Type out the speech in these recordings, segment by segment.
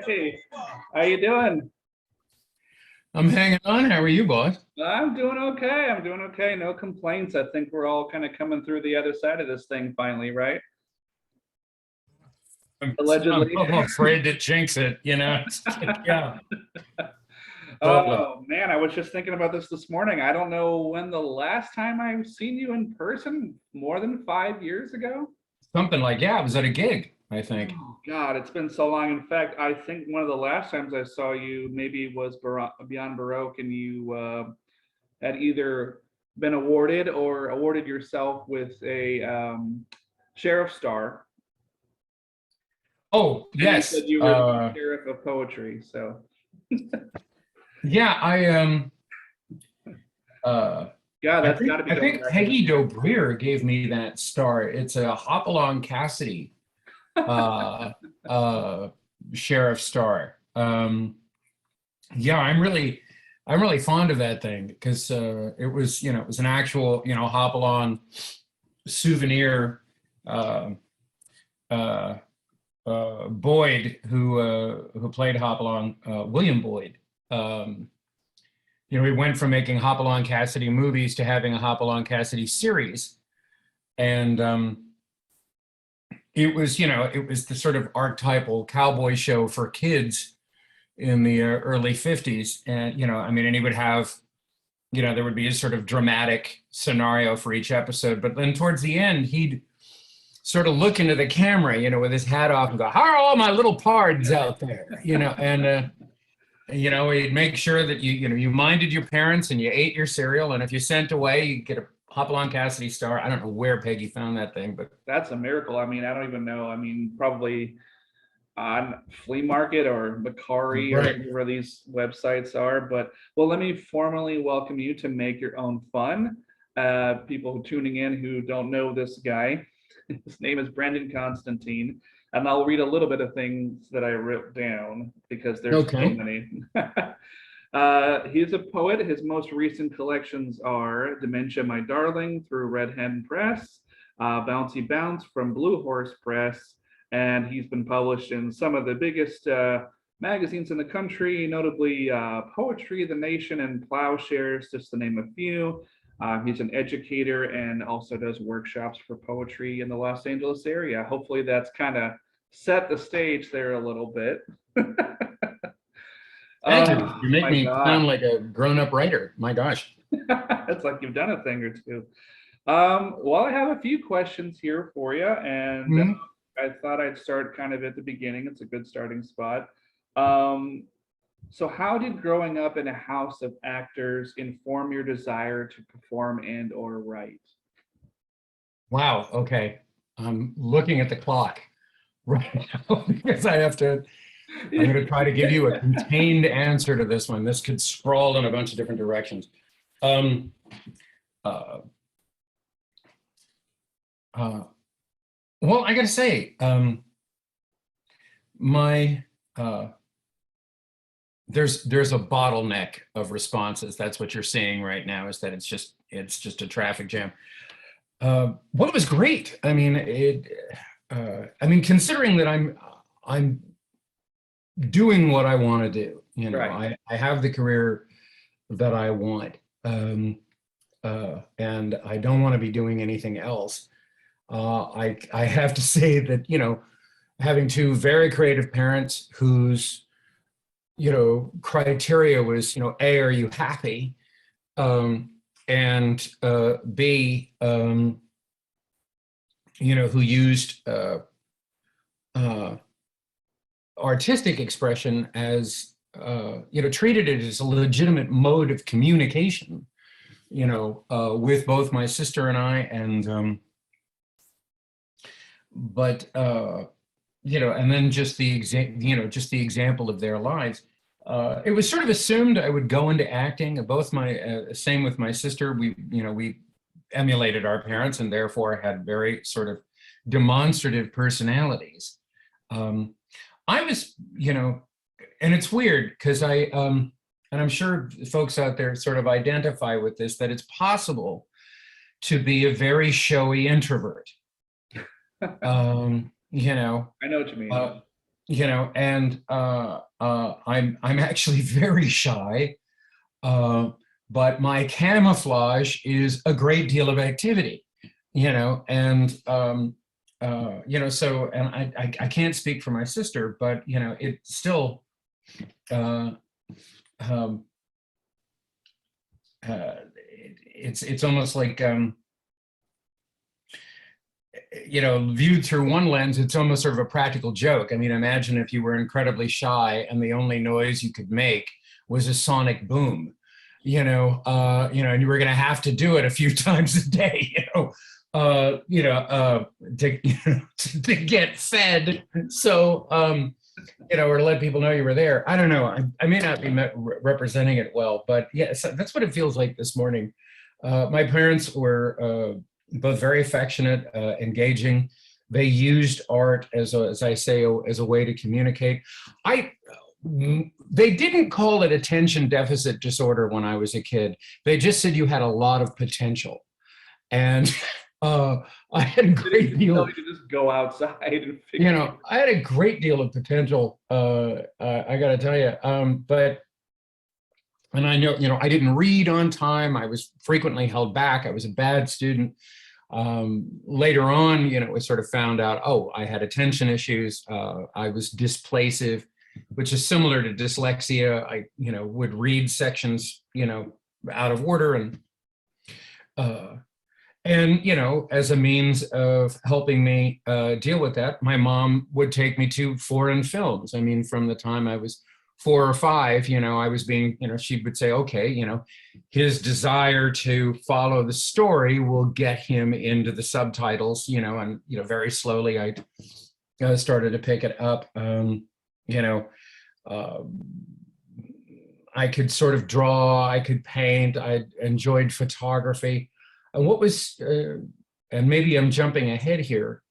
Hey, how you doing? I'm hanging on. How are you, boss? I'm doing okay. I'm doing okay. No complaints. I think we're all kind of coming through the other side of this thing finally, right? Allegedly. I'm afraid to jinx it, Yeah. But Oh man, I was just thinking about this morning. I don't know when the last time I've seen you in person, more than 5 years ago. something like, yeah, I was at a gig, I think. Oh God, it's been so long. In fact, I think one of the last times I saw you maybe was Beyond Baroque, and you had either been awarded or awarded yourself with a sheriff star. Oh, And you yes. said you were the sheriff of poetry. So Yeah, yeah, I that's think got to be I going think back. Peggy Dobrier gave me that star. It's a Hopalong Cassidy uh uh sheriff star. Yeah, I'm really fond of that thing because it was an actual, Hopalong souvenir. uh uh Boyd, who played Hopalong, William Boyd. Um, we went from making Hopalong Cassidy movies to having a Hopalong Cassidy series, and it was the sort of archetypal cowboy show for kids in the early '50s, and and he would have, there would be a sort of dramatic scenario for each episode, but then towards the end, he'd sort of look into the camera, with his hat off and go, "How are all my little pards out there?" And he'd make sure that you minded your parents and you ate your cereal, and if you sent away, you get a Hopalong Cassidy star. I don't know where Peggy found that thing, but That's a miracle. I mean, I don't even know. I mean, probably on Flea Market or Macari or right. where these websites are. But well, let me formally welcome you to Make Your Own Fun. People tuning in who don't know this guy, his name is Brendan Constantine, and I'll read a little bit of things that I wrote down because there's so Okay. many. He's a poet. His most recent collections are Dementia, My Darling through Red Hen Press, Bouncy Bounce from Blue Horse Press, and he's been published in some of the biggest magazines in the country, notably Poetry, The Nation, and Plowshares, just to name a few. He's an educator and also does workshops for poetry in the Los Angeles area. Hopefully that's kind of set the stage there a little bit. Thank you. You make My me God. sound like a grown-up writer. My gosh. It's like you've done a thing or two. Well, I have a few questions here for you, and Mhm. I thought I'd start kind of at the beginning. It's a good starting spot. Um, so how did growing up in a house of actors inform your desire to perform and or write? Wow. Okay. I'm looking at the clock right now because I'm going to try to give you a contained answer to this one. This could sprawl in a bunch of different directions. Um, uh, uh, well, I got to say, my there's a bottleneck of responses. That's what you're seeing right now. Is that it's just a traffic jam. Well, it was great. I mean, considering that I'm doing what I want to do. Right. I have the career that I want, and I don't want to be doing anything else. I have to say that having two very creative parents whose criteria was A, are you happy, and B, who used artistic expression as treated it as a legitimate mode of communication, with both my sister and I, and but and then just the example of their lives. It was sort of assumed I would go into acting. Both my same with my sister. We emulated our parents and therefore had very sort of demonstrative personalities. Um, I was, and it's weird because and I'm sure folks out there sort of identify with this, that it's possible to be a very showy introvert. You know, I know what you mean. and I'm actually very shy, but my camouflage is a great deal of activity, and so, and I can't speak for my sister, but it still uh, um, it's almost like viewed through one lens, it's almost sort of a practical joke. I mean, imagine if you were incredibly shy and the only noise you could make was a sonic boom, and you were going to have to do it a few times a day, to get fed. So, or to let people know you were there. I don't know. I may not be representing it well, but yeah, so that's what it feels like this morning. My parents were both very affectionate, engaging. They used art as I say, as a way to communicate. They didn't call it attention deficit disorder when I was a kid. They just said you had a lot of potential. And I had a great deal. You just go outside and figure. I had a great deal of potential. I got to tell you, and I know, I didn't read on time. I was frequently held back. I was a bad student. Later on, we sort of found out, I had attention issues. I was dysplasive, which is similar to dyslexia. I, would read sections, out of order, and as a means of helping me deal with that, my mom would take me to foreign films. I mean, from the time I was 4 or 5, I was being, she would say, okay, his desire to follow the story will get him into the subtitles, and, very slowly I started to pick it up. I could sort of draw, I could paint, I enjoyed photography. And what was, and maybe I'm jumping ahead here,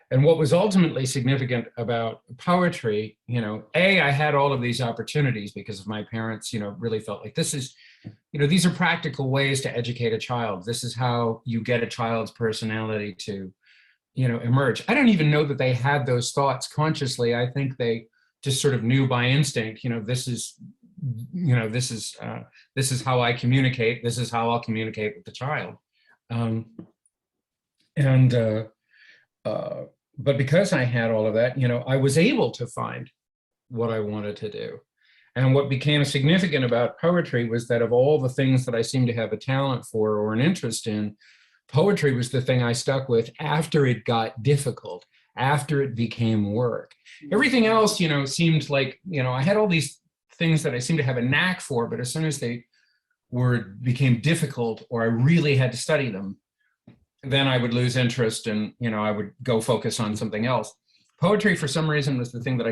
and what was ultimately significant about poetry, I had all of these opportunities because of my parents, really felt like this is, these are practical ways to educate a child. This is how you get a child's personality to, emerge. I don't even know that they had those thoughts consciously. I think they just sort of knew by instinct, this is how I communicate. This is how I'll communicate with the child. But because I had all of that, I was able to find what I wanted to do. And what became significant about poetry was that of all the things that I seemed to have a talent for or an interest in, poetry was the thing I stuck with after it got difficult, after it became work. Everything else, seemed like, I had all these things that I seemed to have a knack for, but as soon as they became difficult or I really had to study them, then I would lose interest and, I would go focus on something else. Poetry, for some reason, was the thing that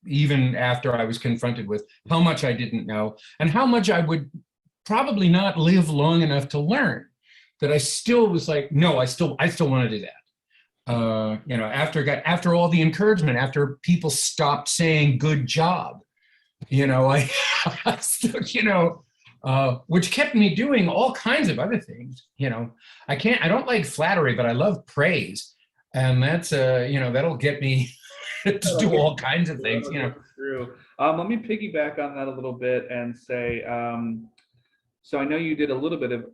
even after I was confronted with how much I didn't know and how much I would probably not live long enough to learn, that I still was like, no, I still want to do that. After all the encouragement, after people stopped saying good job, I still, which kept me doing all kinds of other things. I don't like flattery, but I love praise. And that's, that'll get me to do all kinds of things, True. Let me piggyback on that a little bit and say, so I know you did a little bit of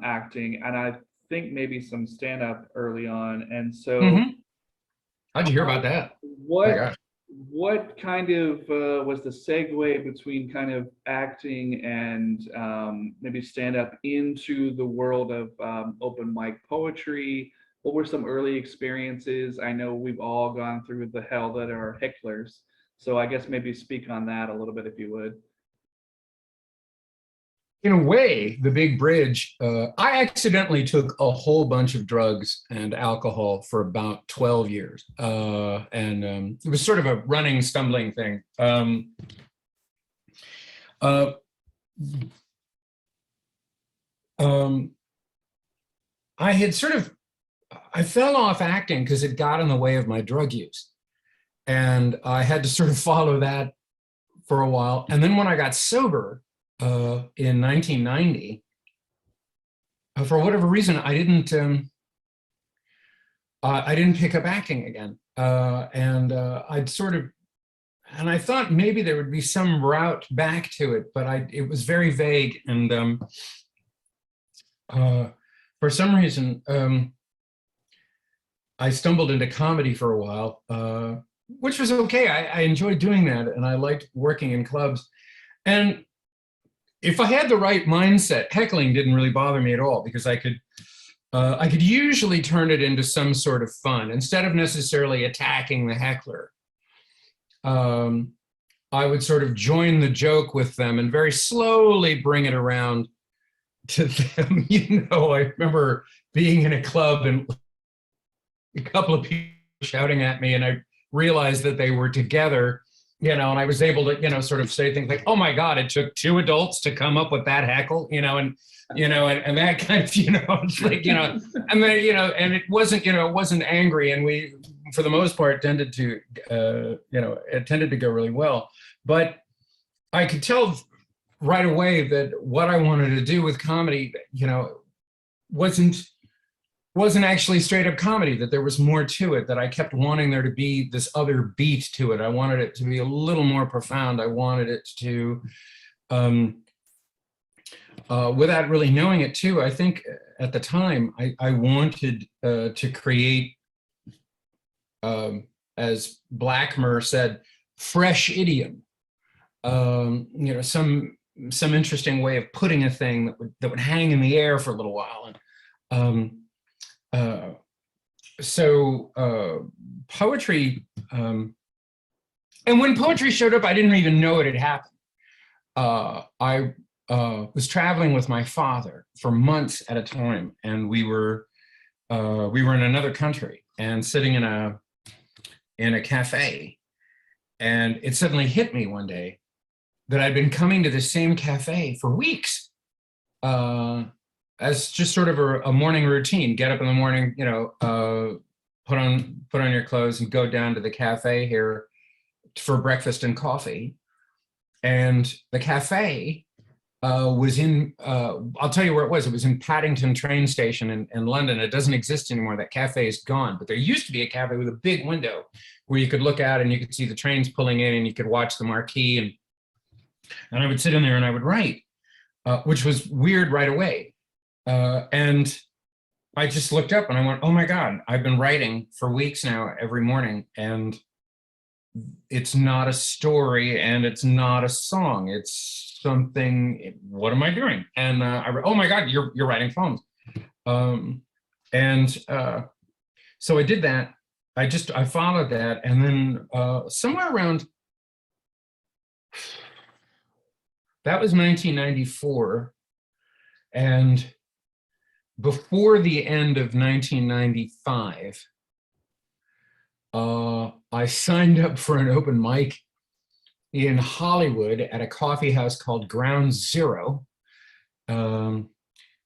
acting, and I think maybe some stand-up early on. And so how'd you hear about that? What kind of was the segue between kind of acting and maybe stand up into the world of open mic poetry? What were some early experiences? I know we've all gone through the hell that are hecklers. So I guess maybe speak on that a little bit, if you would. In a way, the big bridge, I accidentally took a whole bunch of drugs and alcohol for about 12 years. And it was sort of a running, stumbling thing. I fell off acting because it got in the way of my drug use. And I had to sort of follow that for a while. And then when I got sober, in 1990. For whatever reason, I didn't pick up acting again, and I thought maybe there would be some route back to it, but it was very vague, and for some reason, I stumbled into comedy for a while, which was okay. I enjoyed doing that, and I liked working in clubs. And if I had the right mindset, heckling didn't really bother me at all, because I could usually turn it into some sort of fun instead of necessarily attacking the heckler. I would sort of join the joke with them and very slowly bring it around to them. I remember being in a club and a couple of people shouting at me, and I realized that they were together, and I was able to, sort of say things like, "Oh my God, it took two adults to come up with that heckle," and that kind of, it's like, and then, and it wasn't angry, and we, for the most part, tended to, it tended to go really well. But I could tell right away that what I wanted to do with comedy, wasn't actually straight up comedy, that there was more to it, that I kept wanting there to be this other beat to it. I wanted it to be a little more profound. I wanted it to, without really knowing it too, I think at the time I wanted to create, as Blackmer said, fresh idiom, some interesting way of putting a thing that would hang in the air for a little while. And poetry, and when poetry showed up, I didn't even know it had happened. I was traveling with my father for months at a time, and we were in another country and sitting in a cafe, and it suddenly hit me one day that I'd been coming to the same cafe for weeks, as just sort of a morning routine. Get up in the morning, put on your clothes and go down to the cafe here for breakfast and coffee. And the cafe was in, I'll tell you where it was. It was in Paddington train station in London. It doesn't exist anymore. That cafe is gone. But there used to be a cafe with a big window where you could look out and you could see the trains pulling in, and you could watch the marquee. And I would sit in there and I would write, which was weird right away. And I just looked up and I went, oh my God, I've been writing for weeks now every morning, and it's not a story and it's not a song. It's something, what am I doing? And oh my God, you're writing poems. So I did that. I followed that. And then somewhere around, that was 1994. And before the end of 1995, I signed up for an open mic in Hollywood at a coffee house called Ground Zero. That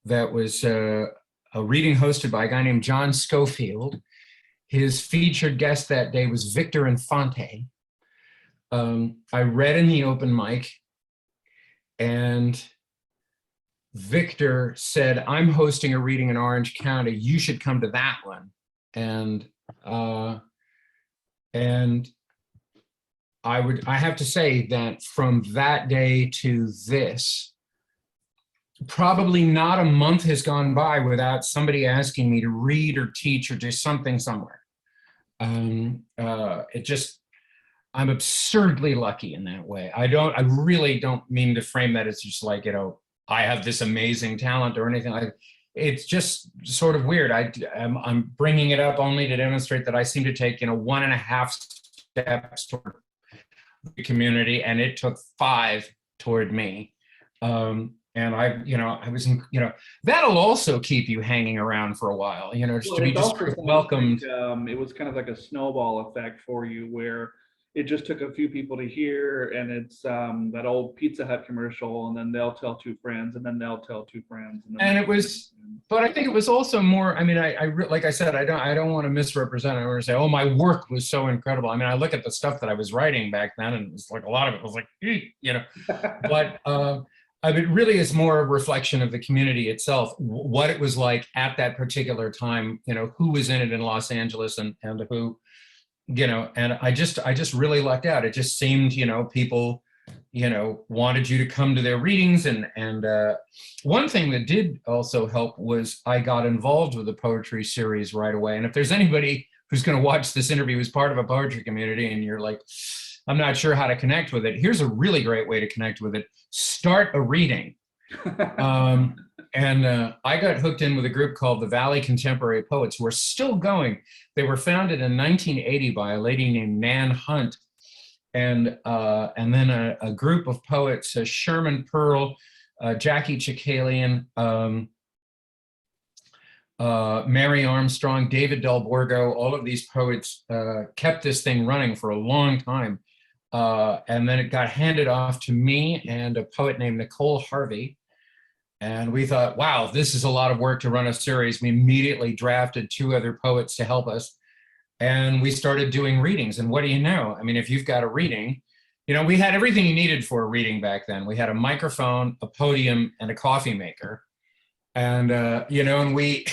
was a reading hosted by a guy named John Schofield. His featured guest that day was Victor Infante. I read in the open mic, and Victor said, I'm hosting a reading in Orange County. You should come to that one. And I have to say that from that day to this, probably not a month has gone by without somebody asking me to read or teach or do something somewhere. I'm absurdly lucky in that way. I really don't mean to frame that as just like, I have this amazing talent or anything like that. It's just sort of weird. I'm bringing it up only to demonstrate that I seem to take, 1.5 steps toward the community, and it took 5 toward me. And I was, that'll also keep you hanging around for a while, just to be just welcomed. Like, it was kind of like a snowball effect for you, where it just took a few people to hear, and it's that old Pizza Hut commercial, and then they'll tell 2 friends, and then they'll tell 2 friends. And it was, but I think it was also more, like I said, I don't want to misrepresent. I want to say, oh, my work was so incredible. I look at the stuff that I was writing back then, and it's like a lot of it was like, but it really is more a reflection of the community itself, what it was like at that particular time, who was in it in Los Angeles, and who, and I just really lucked out. It just seemed, people, wanted you to come to their readings. And one thing that did also help was I got involved with the poetry series right away. And if there's anybody who's going to watch this interview who's part of a poetry community and you're like, I'm not sure how to connect with it, here's a really great way to connect with it. Start a reading. And I got hooked in with a group called the Valley Contemporary Poets, who are still going. They were founded in 1980 by a lady named Nan Hunt, and then a group of poets, Sherman Pearl, Jackie Chakalian, Mary Armstrong, David Del Borgo. All of these poets kept this thing running for a long time. And then it got handed off to me and a poet named Nicole Harvey. And we thought, wow, this is a lot of work to run a series. We immediately drafted 2 other poets to help us. And we started doing readings. And what do you know? I mean, if you've got a reading, we had everything you needed for a reading back then. We had a microphone, a podium, and a coffee maker. And, and we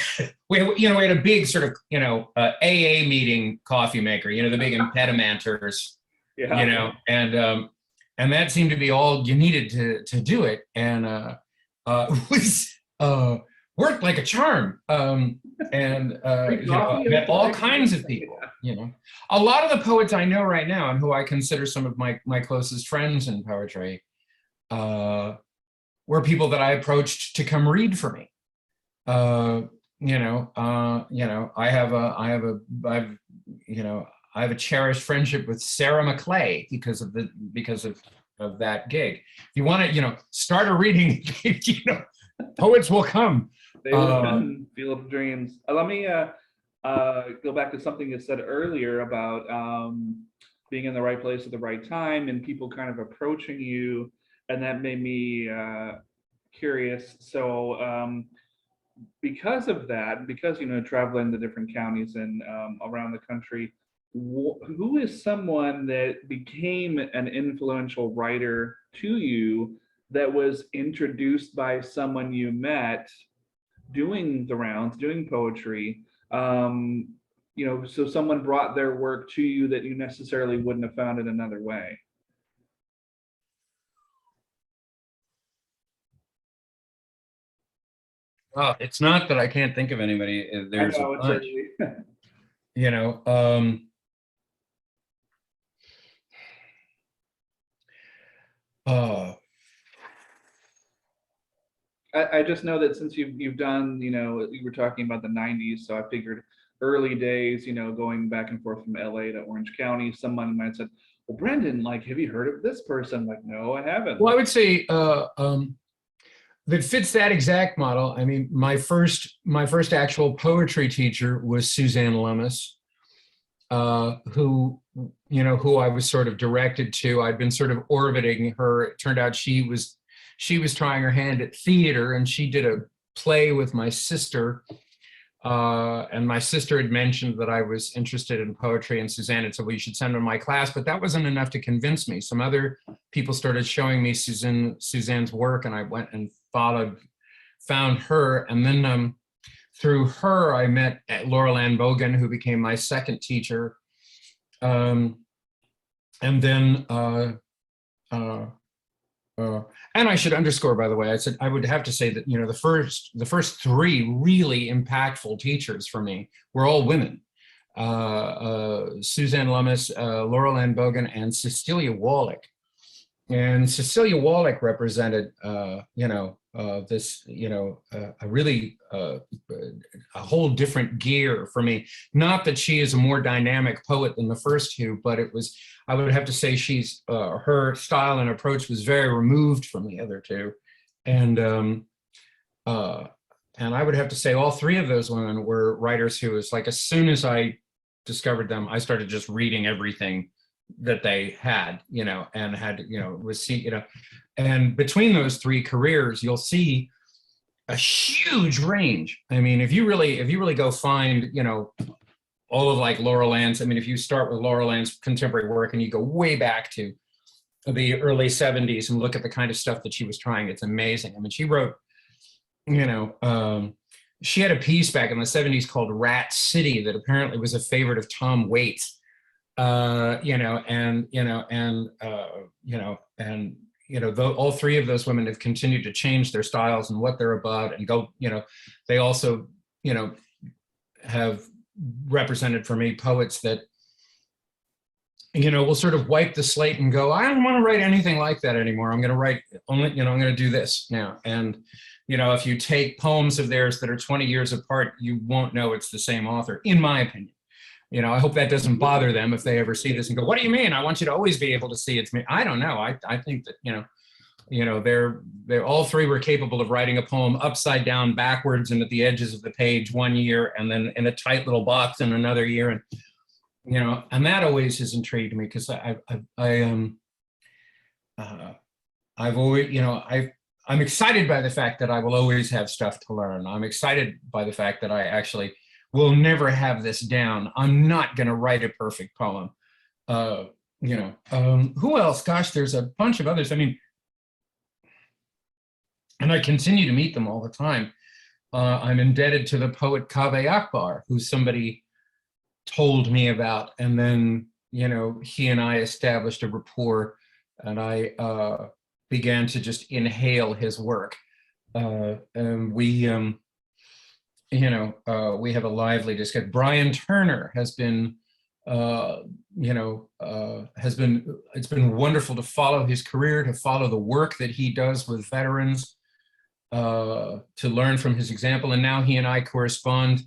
had a big sort of, AA meeting coffee maker, the big impedimenters, and that seemed to be all you needed to do it. And it was worked like a charm. I met all kinds of people, A lot of the poets I know right now and who I consider some of my closest friends in poetry were people that I approached to come read for me. I have a cherished friendship with Sarah McClay because of that gig. If you want to, start a reading, poets will come. They will come. Field of Dreams. Let me go back to something you said earlier about being in the right place at the right time and people kind of approaching you, and that made me curious. So because of that, because traveling to different counties and around the country, who is someone that became an influential writer to you that was introduced by someone you met doing the rounds, doing poetry? So someone brought their work to you that you necessarily wouldn't have found in another way. Oh, it's not that I can't think of anybody. There's a bunch. I just know that since you've done, you were talking about the 90s, so I figured early days, going back and forth from LA to Orange County, someone might have said, well, Brendan, have you heard of this person? I'm like, no, I haven't. Well, I would say that fits that exact model. I mean, my first actual poetry teacher was Suzanne Lummis, who I was sort of directed to. I'd been sort of orbiting her. It turned out she was trying her hand at theater, and she did a play with my sister. And my sister had mentioned that I was interested in poetry, and Suzanne had said, well, you should send her to my class, but that wasn't enough to convince me. Some other people started showing me Suzanne's work, and I went and found her. And then through her, I met Laurel Ann Bogan, who became my second teacher. And then, and I should underscore, by the way, I would have to say that, the first 3 really impactful teachers for me were all women. Suzanne Lummis, Laurel Ann Bogan, and Cecilia Wallach. And Cecilia Wallach represented, this, a really a whole different gear for me. Not that she is a more dynamic poet than the first 2, but it was, I would have to say she's, her style and approach was very removed from the other 2. And I would have to say all 3 of those women were writers who was like, as soon as I discovered them, I started just reading everything that they had, and had, and between those 3 careers, you'll see a huge range. I mean, if you really go find, all of like Laurel Ann's, I mean, if you start with Laurel Ann's contemporary work and you go way back to the early 70s and look at the kind of stuff that she was trying. It's amazing. I mean, she wrote, you know, she had a piece back in the 70s called Rat City that apparently was a favorite of Tom Waits. You know, and you know, and you know, and you know, all three of those women have continued to change their styles and what they're about, and go, you know, they also, you know, have represented for me poets that, you know, will sort of wipe the slate and go, I don't want to write anything like that anymore. I'm going to write only, you know, I'm going to do this now. And, you know, if you take poems of theirs that are 20 years apart, you won't know it's the same author, in my opinion. You know, I hope that doesn't bother them if they ever see this and go, what do you mean? I want you to always be able to see it's me. I don't know. I think that, you know, they're all three were capable of writing a poem upside down, backwards, and at the edges of the page one year, and then in a tight little box in another year. And, you know, and that always has intrigued me, because I've always, you know, I'm excited by the fact that I will always have stuff to learn. I'm excited by the fact that I actually will never have this down. I'm not going to write a perfect poem. You know, who else? Gosh, there's a bunch of others. I mean, and I continue to meet them all the time. I'm indebted to the poet Kaveh Akbar, who somebody told me about. And then, you know, he and I established a rapport, and I began to just inhale his work. And we, you know, we have a lively discussion. Brian Turner has been, you know, it's been wonderful to follow his career, to follow the work that he does with veterans, to learn from his example. And now he and I correspond.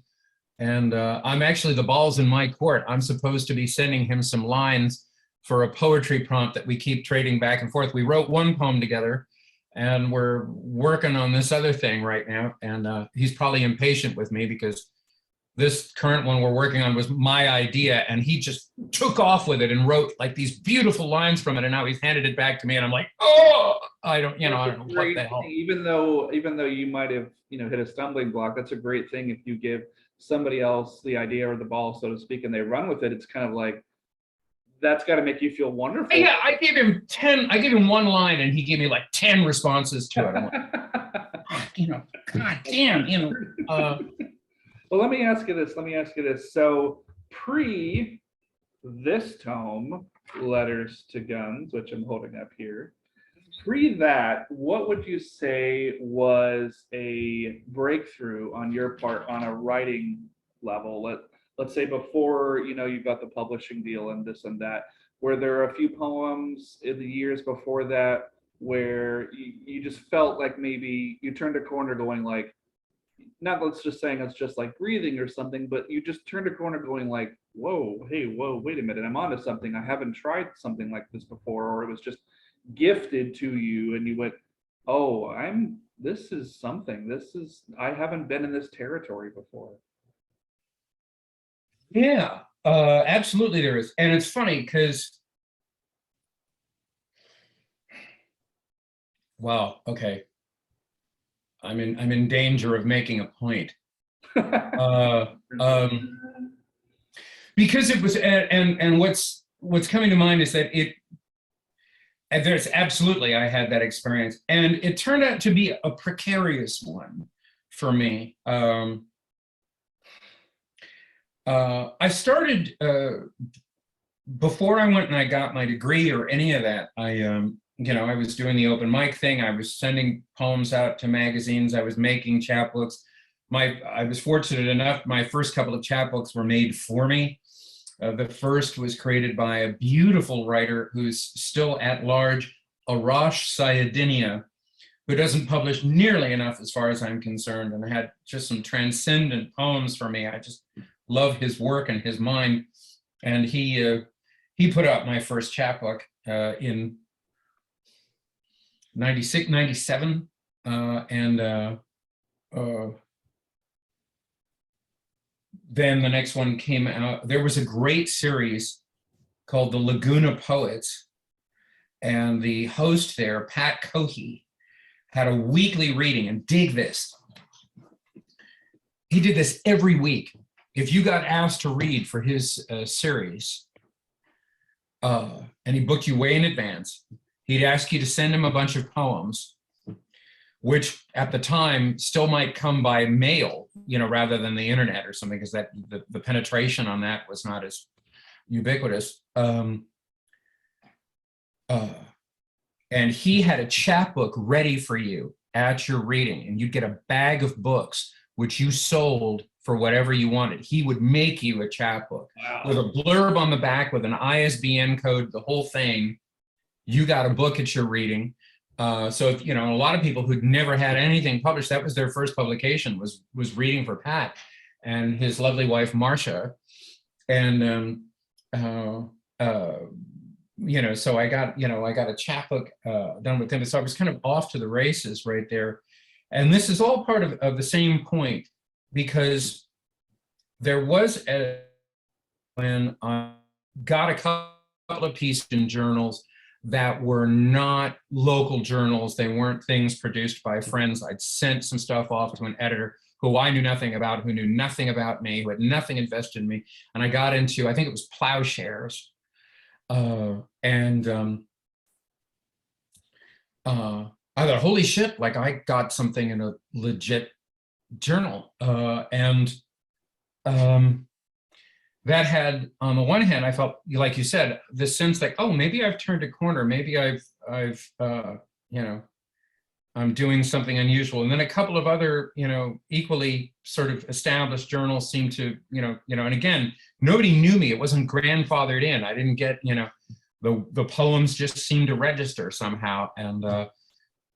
And I'm actually, the ball's in my court. I'm supposed to be sending him some lines for a poetry prompt that we keep trading back and forth. We wrote one poem together, and we're working on this other thing right now. And he's probably impatient with me, because this current one we're working on was my idea, and he just took off with it and wrote like these beautiful lines from it. And now he's handed it back to me, and I'm like, oh, I don't know what the hell. Even though you might have, you know, hit a stumbling block, that's a great thing. If you give somebody else the idea or the ball, so to speak, and they run with it, it's kind of like, that's got to make you feel wonderful. Yeah, I gave him one line, and he gave me like 10 responses to it. I'm like, you know, God damn, you know. Well, let me ask you this. So pre this tome, Letters to Guns, which I'm holding up here, pre that, what would you say was a breakthrough on your part on a writing level? Let's say before, you know, you got the publishing deal and this and that. Were there a few poems in the years before that where you just felt like maybe you turned a corner, going like, not let's just saying it's just like breathing or something, but you just turned a corner going like, whoa, hey, whoa, wait a minute, I'm onto something. I haven't tried something like this before, or it was just gifted to you and you went, oh, this is something. I haven't been in this territory before. Yeah, absolutely there is. And it's funny because, wow, okay. I'm in danger of making a point. Because it was, and what's coming to mind is that there's absolutely, I had that experience, and it turned out to be a precarious one for me. I started, before I went and I got my degree or any of that, you know, I was doing the open mic thing. I was sending poems out to magazines. I was making chapbooks. I was fortunate enough, my first couple of chapbooks were made for me. The first was created by a beautiful writer who's still at large, Arash Sayedinia, who doesn't publish nearly enough as far as I'm concerned, and had just some transcendent poems for me. I just love his work and his mind. And he put out my first chapbook in 96, 97, then the next one came out. There was a great series called the Laguna Poets, and the host there, Pat Cohey, had a weekly reading. And dig this, he did this every week. If you got asked to read for his series, and he booked you way in advance, he'd ask you to send him a bunch of poems, which at the time still might come by mail, rather than the internet or something, because that the penetration on that was not as ubiquitous. And he had a chapbook ready for you at your reading, and you'd get a bag of books which you sold for whatever you wanted. He would make you a chapbook with a blurb on the back with an ISBN code, the whole thing. You got a book at your reading. So if, a lot of people who'd never had anything published, that was their first publication, was reading for Pat and his lovely wife Marcia. And so I got a chapbook done with him. So I was kind of off to the races right there. And this is all part of the same point, because there was when I got a couple of pieces in journals that were not local journals. They weren't things produced by friends. I'd sent some stuff off to an editor who I knew nothing about, who knew nothing about me, who had nothing invested in me. And I got into, I think it was Plowshares. I thought, holy shit, like I got something in a legit journal. That had, on the one hand, I felt, like you said, this sense that, oh, maybe I've turned a corner. Maybe I'm doing something unusual. And then a couple of other, equally sort of established journals seemed to, and again, nobody knew me. It wasn't grandfathered in. I didn't get, the poems just seemed to register somehow. And I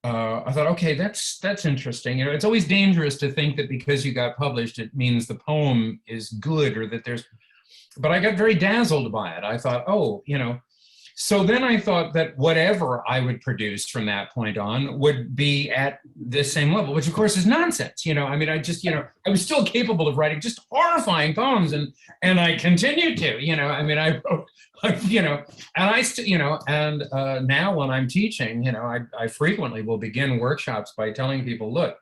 thought, okay, that's interesting. It's always dangerous to think that because you got published, it means the poem is good, or that there's, but I got very dazzled by it. I thought, oh, so then I thought that whatever I would produce from that point on would be at this same level, which of course is nonsense. I mean, I just, I was still capable of writing just horrifying poems, and I continue to, I mean, I wrote, and I still, and now when I'm teaching, I frequently will begin workshops by telling people, look,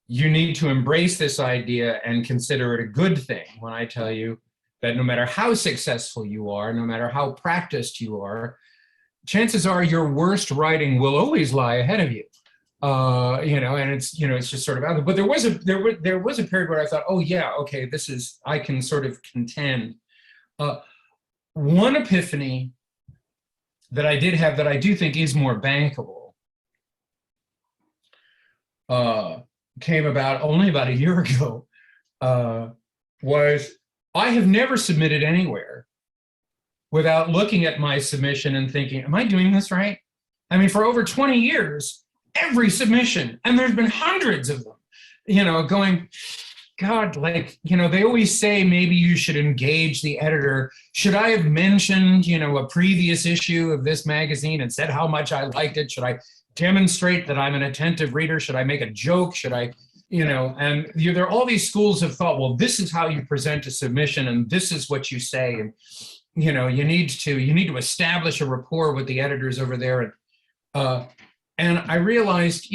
you need to embrace this idea and consider it a good thing when I tell you that no matter how successful you are, no matter how practiced you are, chances are your worst writing will always lie ahead of you. And it's, it's just sort of out there. But there was a period where I thought, oh yeah, okay, I can sort of contend. One epiphany that I did have that I do think is more bankable came only about a year ago, was I have never submitted anywhere without looking at my submission and thinking, am I doing this right? I mean, for over 20 years, every submission, and there's been hundreds of them, going, God, like, they always say maybe you should engage the editor. Should I have mentioned, a previous issue of this magazine and said how much I liked it? Should I demonstrate that I'm an attentive reader? Should I make a joke? Should I, and there are all these schools of thought, well, this is how you present a submission, and this is what you say. And, you need to establish a rapport with the editors over there. And I realized,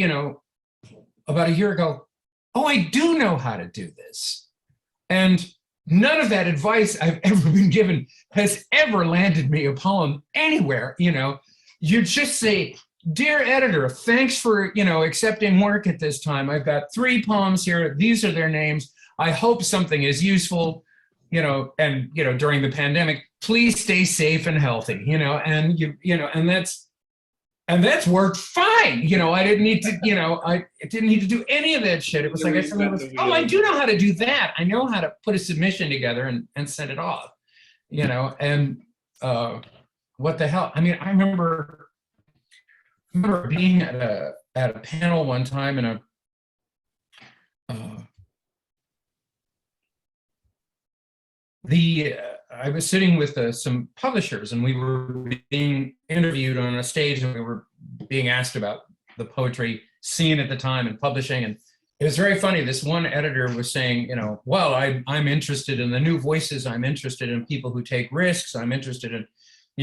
about a year ago, oh, I do know how to do this. And none of that advice I've ever been given has ever landed me a poem anywhere. You just say, dear editor, thanks for, accepting work at this time. I've got 3 poems here. These are their names. I hope something is useful, and, during the pandemic, please stay safe and healthy, and that's worked fine. I didn't need to, I didn't need to do any of that shit. It was like, I do know how to do that. I know how to put a submission together and send it off, and what the hell? I mean, I remember being at a panel one time in I was sitting with some publishers, and we were being interviewed on a stage, and we were being asked about the poetry scene at the time and publishing. And it was very funny. This one editor was saying, well, I'm interested in the new voices. I'm interested in people who take risks. I'm interested in,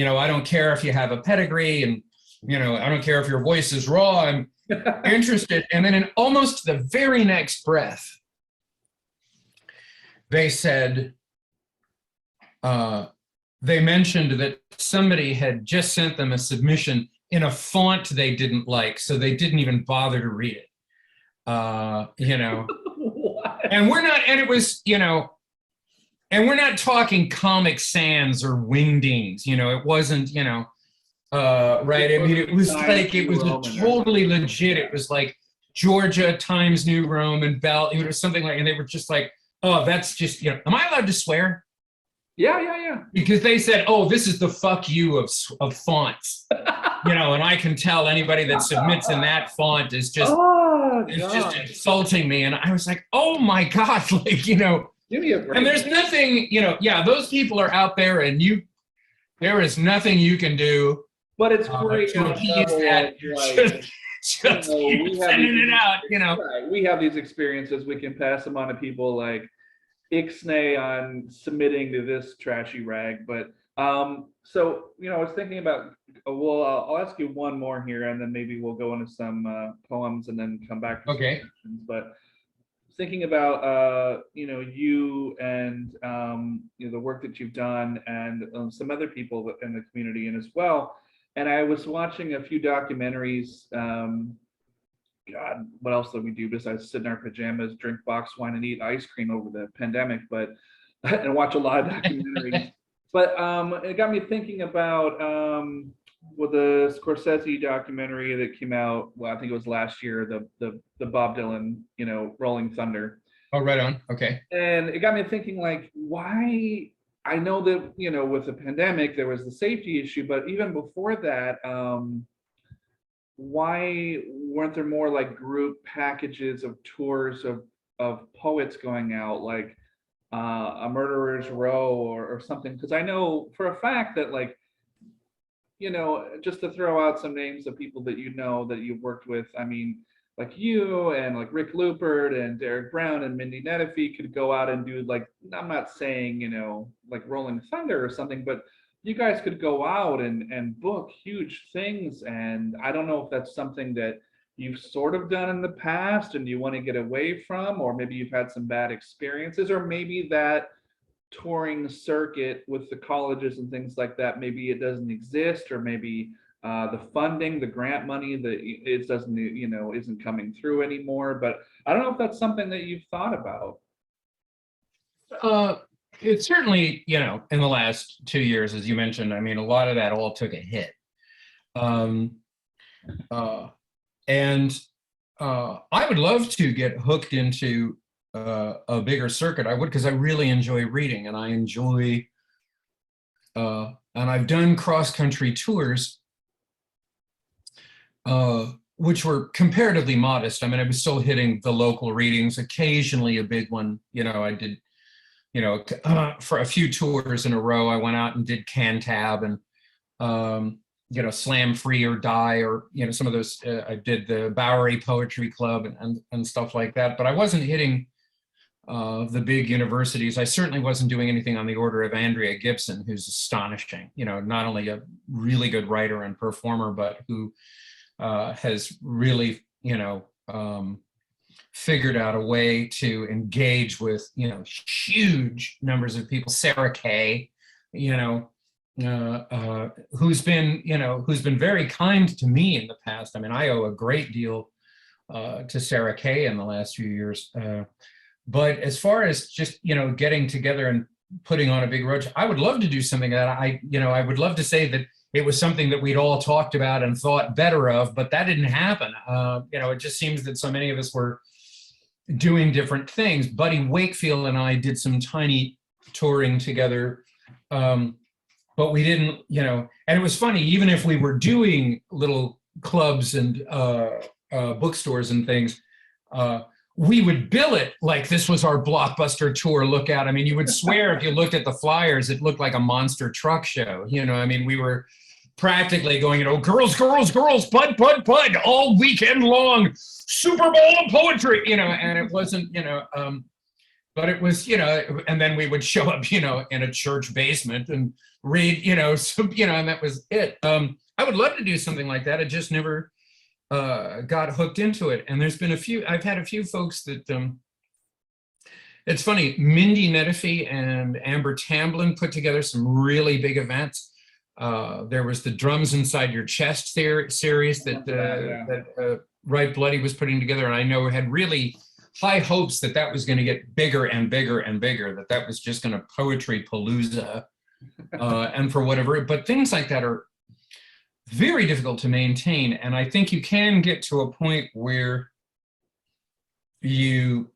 I don't care if you have a pedigree, and, I don't care if your voice is raw. I'm interested. And then in almost the very next breath, they said, they mentioned that somebody had just sent them a submission in a font they didn't like, so they didn't even bother to read it. You know, What? and we're not, and it was, you know, and we're not talking Comic Sans or Wingdings, you know, it wasn't, you know, right. I mean, it was like, it was a totally legit, it was like Georgia, Times New Roman, Bell, it was something like, and they were just like, oh, that's just, you know, am I allowed to swear? Yeah. Because they said, oh, this is the fuck you of fonts, you know, and I can tell anybody that submits in that font is just, Oh, it's God. just insulting me. And I was like, oh my God, like, you know, Give me a break. and there's nothing, you know, yeah, those people are out there and there is nothing you can do But it's great to appease that. Just keep sending it out, you know. Right. We have these experiences. We can pass them on to people like ixnay on submitting to this trashy rag. But so you know, I was thinking about. Well, I'll ask you one more here, and then maybe we'll go into some poems, and then come back to some Okay. questions. But thinking about you know, you and you know, the work that you've done, and some other people in the community, and as well. And I was watching a few documentaries. God, what else did we do besides sit in our pajamas, drink box wine, and eat ice cream over the pandemic? But and watch a lot of documentaries. But it got me thinking about with the Scorsese documentary that came out. Well, I think it was last year. The Bob Dylan, you know, Rolling Thunder. Oh, right on. Okay. And it got me thinking, like, why? I know that, you know, with the pandemic there was the safety issue, but even before that, why weren't there more like group packages of tours of poets going out, like a Murderer's Row or something? Because I know for a fact that, like, you know, just to throw out some names of people that you know that you've worked with, I mean, like you and like Rick Lupert and Derek Brown and Mindy Nettifee could go out and do, like, I'm not saying, you know, like Rolling Thunder or something, but you guys could go out and book huge things. And I don't know if that's something that you've sort of done in the past and you want to get away from, or maybe you've had some bad experiences, or maybe that touring circuit with the colleges and things like that, maybe it doesn't exist, or maybe the funding, the grant money, that it doesn't, you know, isn't coming through anymore. But I don't know if that's something that you've thought about. It's certainly, you know, in the last 2 years, as you mentioned, I mean, a lot of that all took a hit. Um, and I would love to get hooked into a bigger circuit. I would, because I really enjoy reading, and I enjoy, and I've done cross-country tours, which were comparatively modest. I mean, I was still hitting the local readings, occasionally a big one. You know, I did, you know, for a few tours in a row, I went out and did Cantab and, you know, Slam Free or Die, or, you know, some of those, I did the Bowery Poetry Club and stuff like that. But I wasn't hitting the big universities. I certainly wasn't doing anything on the order of Andrea Gibson, who's astonishing, you know, not only a really good writer and performer, but who has really, you know, figured out a way to engage with, you know, huge numbers of people. Sarah Kay, you know, who's been very kind to me in the past. I mean, I owe a great deal to Sarah Kay in the last few years. But as far as just, you know, getting together and putting on a big road, I would love to do something that I would love to say that it was something that we'd all talked about and thought better of, but that didn't happen. You know, it just seems that so many of us were doing different things. Buddy Wakefield and I did some tiny touring together, but we didn't, you know, and it was funny, even if we were doing little clubs and bookstores and things, we would bill it like this was our blockbuster tour lookout. I mean, you would swear if you looked at the flyers, it looked like a monster truck show. You know, I mean, we were practically going, you know, girls, bud, all weekend long, Super Bowl of poetry, you know, and it wasn't, you know, but it was, you know, and then we would show up, you know, in a church basement and read, you know, so, you know, and that was it. I would love to do something like that. I just never got hooked into it. And there's been I've had a few folks that It's funny, Mindy Nettifee and Amber Tamblyn put together some really big events. There was the Drums Inside Your Chest series that Right Bloody was putting together, and I know had really high hopes that that was going to get bigger and bigger and bigger, that that was just going to poetry palooza, and for whatever. But things like that are very difficult to maintain, and I think you can get to a point where you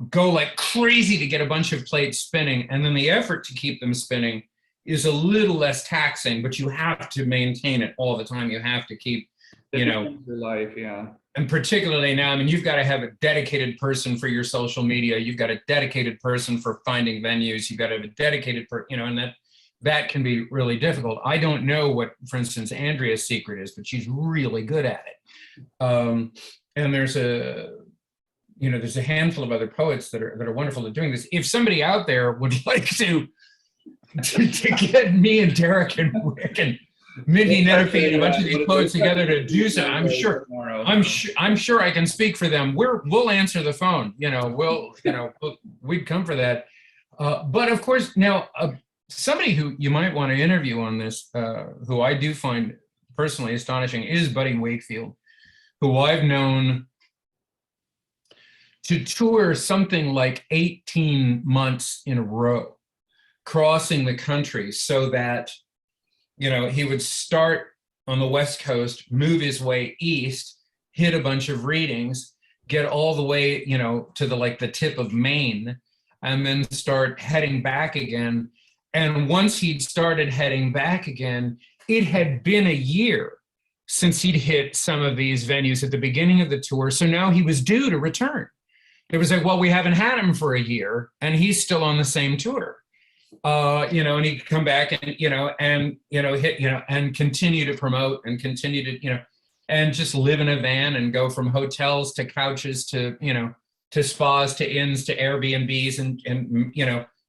go like crazy to get a bunch of plates spinning, and then the effort to keep them spinning is a little less taxing, but you have to maintain it all the time. You have to keep, you know, your life, yeah. And particularly now, I mean, you've got to have a dedicated person for your social media. You've got a dedicated person for finding venues. You've got to have a dedicated, you know, and that can be really difficult. I don't know what, for instance, Andrea's secret is, but she's really good at it. And there's a handful of other poets that are wonderful at doing this. If somebody out there would like to get me and Derek and Rick and Mindy Nettifee and a bunch of these poets together to do so, I'm sure I can speak for them. We'll answer the phone. We'd come for that. But of course, now somebody who you might want to interview on this, who I do find personally astonishing, is Buddy Wakefield, who I've known to tour something like 18 months in a row, crossing the country, so that, you know, he would start on the West Coast, move his way east, hit a bunch of readings, get all the way, you know, to the tip of Maine, and then start heading back again. And once he'd started heading back again, it had been a year since he'd hit some of these venues at the beginning of the tour. So now he was due to return. It was like, well, we haven't had him for a year and he's still on the same tour. And he'd come back and, hit, and continue to promote and continue to, and just live in a van and go from hotels to couches to, to spas, to inns, to Airbnbs and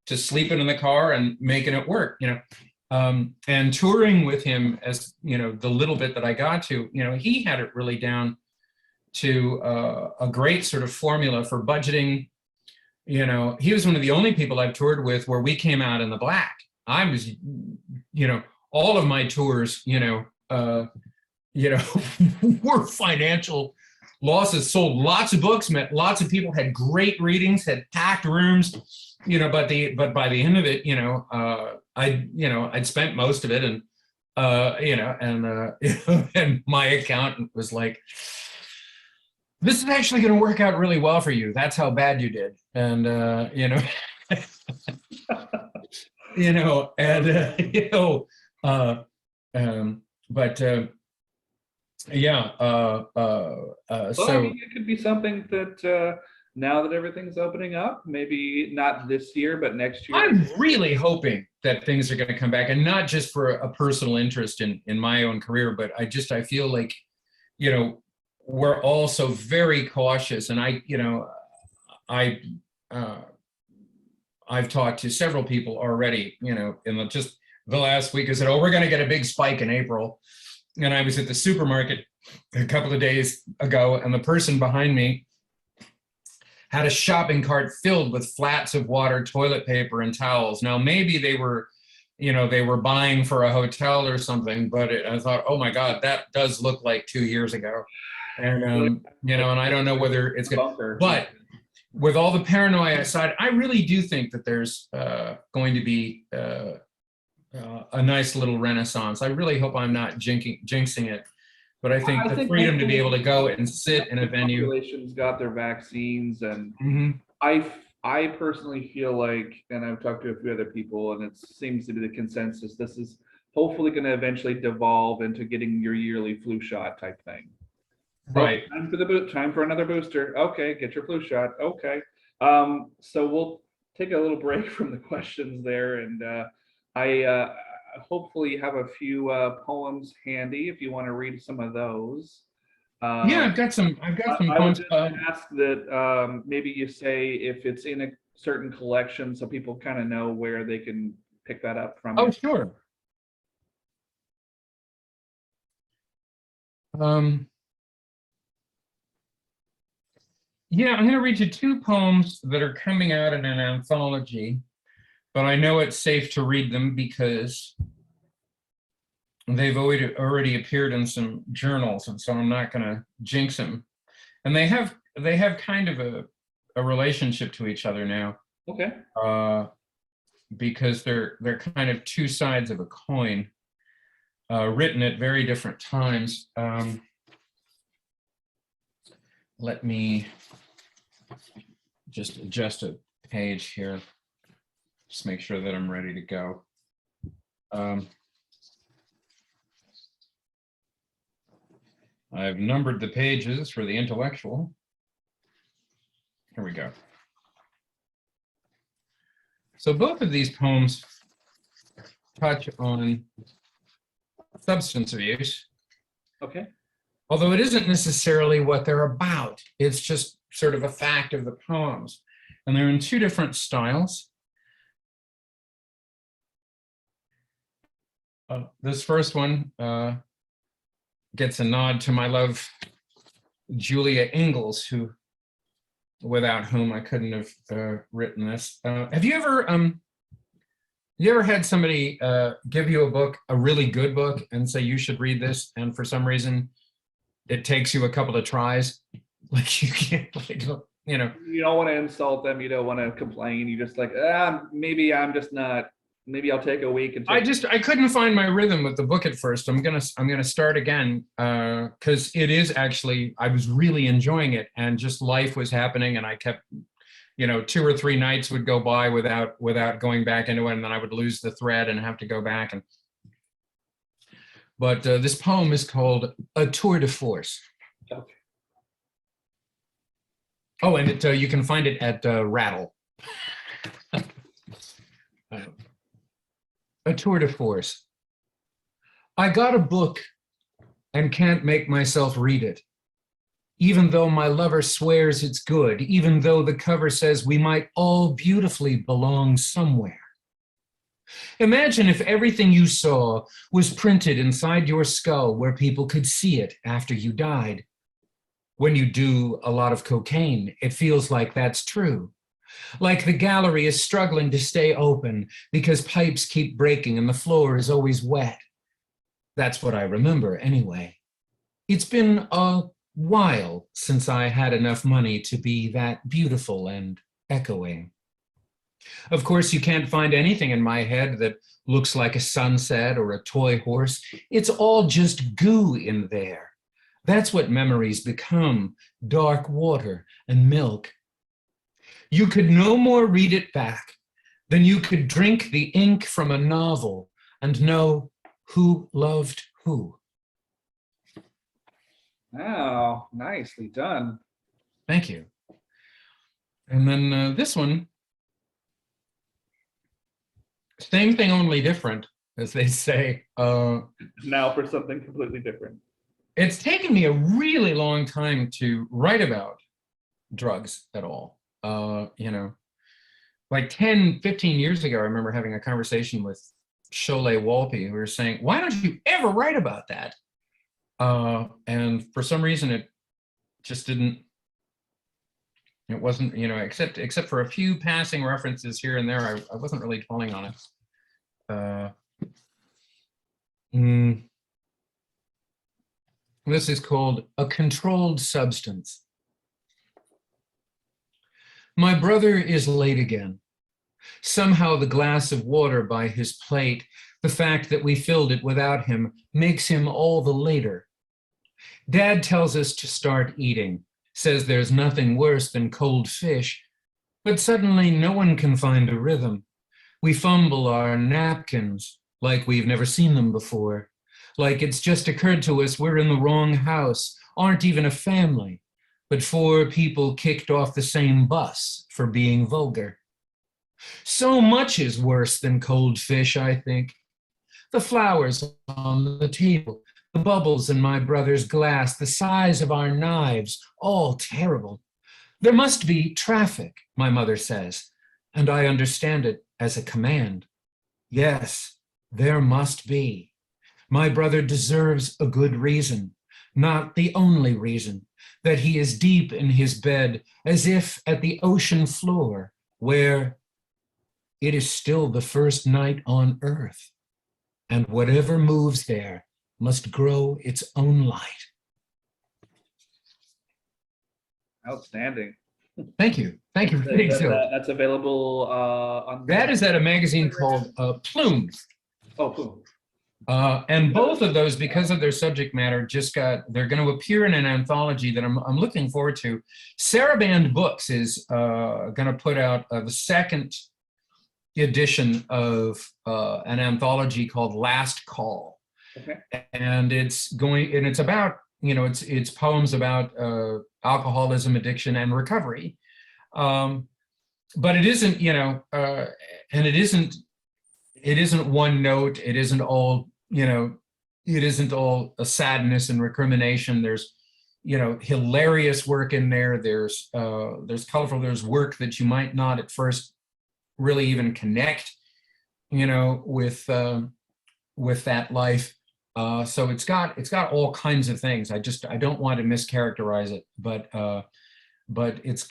to sleeping in the car and making it work, and touring with him, as, the little bit that I got to, he had it really down to a great sort of formula for budgeting. He was one of the only people I've toured with where we came out in the black. I was, all of my tours, were financial losses. Sold lots of books, met lots of people, had great readings, had packed rooms, but by the end of it, I'd spent most of it, and and my accountant was like, this is actually going to work out really well for you. That's how bad you did. And, I mean, it could be something that now that everything's opening up, maybe not this year, but next year. I'm really hoping that things are going to come back, and not just for a personal interest in my own career, but I feel like, we're all so very cautious. And I've talked to several people already, in just the last week, who said, oh, we're going to get a big spike in April. And I was at the supermarket a couple of days ago, and the person behind me had a shopping cart filled with flats of water, toilet paper, and towels. Now, maybe they were buying for a hotel or something, but I thought, oh my God, that does look like 2 years ago. And, and I don't know whether it's good, but with all the paranoia aside, I really do think that there's going to be a nice little renaissance. I really hope I'm not jinxing it, but I think the freedom to be able to go and sit in a venue. Population's got their vaccines, and I personally feel like, and I've talked to a few other people, and it seems to be the consensus, this is hopefully going to eventually devolve into getting your yearly flu shot type thing. Right. Time for another booster. Okay, get your flu shot. Okay. So we'll take a little break from the questions there, and I hopefully have a few poems handy if you want to read some of those. Yeah, I've got some I would just ask that maybe you say if it's in a certain collection, so people kind of know where they can pick that up from. Oh, sure. Yeah, I'm going to read you two poems that are coming out in an anthology, but I know it's safe to read them because they've already appeared in some journals, and so I'm not going to jinx them. And they have kind of a relationship to each other now, Okay. because they're kind of two sides of a coin, written at very different times. Let me just adjust a page here. Just make sure that I'm ready to go. I've numbered the pages for the intellectual. Here we go. So both of these poems touch on substance abuse, Okay. although it isn't necessarily what they're about. It's just sort of a fact of the poems. And they're in two different styles. This first one gets a nod to my love, Julia Ingalls, without whom I couldn't have written this. Have you ever had somebody give you a book, a really good book, and say you should read this, and for some reason it takes you a couple of tries? Like you can't, like, you know. You don't want to insult them. You don't want to complain. You just like, maybe I'm just not. Maybe I'll take a week and. I couldn't find my rhythm with the book at first. I'm gonna start again, because it is actually, I was really enjoying it, and just life was happening, and I kept, 2 or 3 nights would go by without going back into it, and then I would lose the thread and have to go back. But this poem is called A Tour de Force. Okay. Oh, and you can find it at Rattle. A Tour de Force. I got a book and can't make myself read it, even though my lover swears it's good, even though the cover says we might all beautifully belong somewhere. Imagine if everything you saw was printed inside your skull where people could see it after you died. When you do a lot of cocaine, it feels like that's true. Like the gallery is struggling to stay open because pipes keep breaking and the floor is always wet. That's what I remember anyway. It's been a while since I had enough money to be that beautiful and echoing. Of course, you can't find anything in my head that looks like a sunset or a toy horse. It's all just goo in there. That's what memories become, dark water and milk. You could no more read it back than you could drink the ink from a novel and know who loved who. Oh, nicely done. Thank you. And then this one, same thing, only different, as they say. Now for something completely different. It's taken me a really long time to write about drugs at all. Like 10, 15 years ago, I remember having a conversation with Sholay Walpe, who was saying, why don't you ever write about that? And for some reason, it just didn't, it wasn't, except for a few passing references here and there, I wasn't really dwelling on it. This is called A Controlled Substance. My brother is late again. Somehow the glass of water by his plate, the fact that we filled it without him, makes him all the later. Dad tells us to start eating, says there's nothing worse than cold fish, but suddenly no one can find a rhythm. We fumble our napkins like we've never seen them before, like it's just occurred to us we're in the wrong house, aren't even a family, but 4 people kicked off the same bus for being vulgar. So much is worse than cold fish, I think. The flowers on the table, the bubbles in my brother's glass, the size of our knives, all terrible. There must be traffic, my mother says, and I understand it as a command. Yes, there must be. My brother deserves a good reason. not the only reason, that he is deep in his bed, as if at the ocean floor, where it is still the first night on earth, and whatever moves there must grow its own light. Outstanding. Thank you. Thank you. Thank you. That's available on. That is at a magazine called Plume. Oh, cool. And both of those, because of their subject matter, they're going to appear in an anthology that I'm looking forward to. Saraband Books is going to put out the second edition of an anthology called Last Call. Okay. And it's about, it's poems about alcoholism, addiction, and recovery. But it isn't, and it isn't one note. It isn't all, it isn't all a sadness and recrimination. There's, hilarious work in there. There's colorful, there's work that you might not at first really even connect, with that life. So it's got all kinds of things. I don't want to mischaracterize it, but it's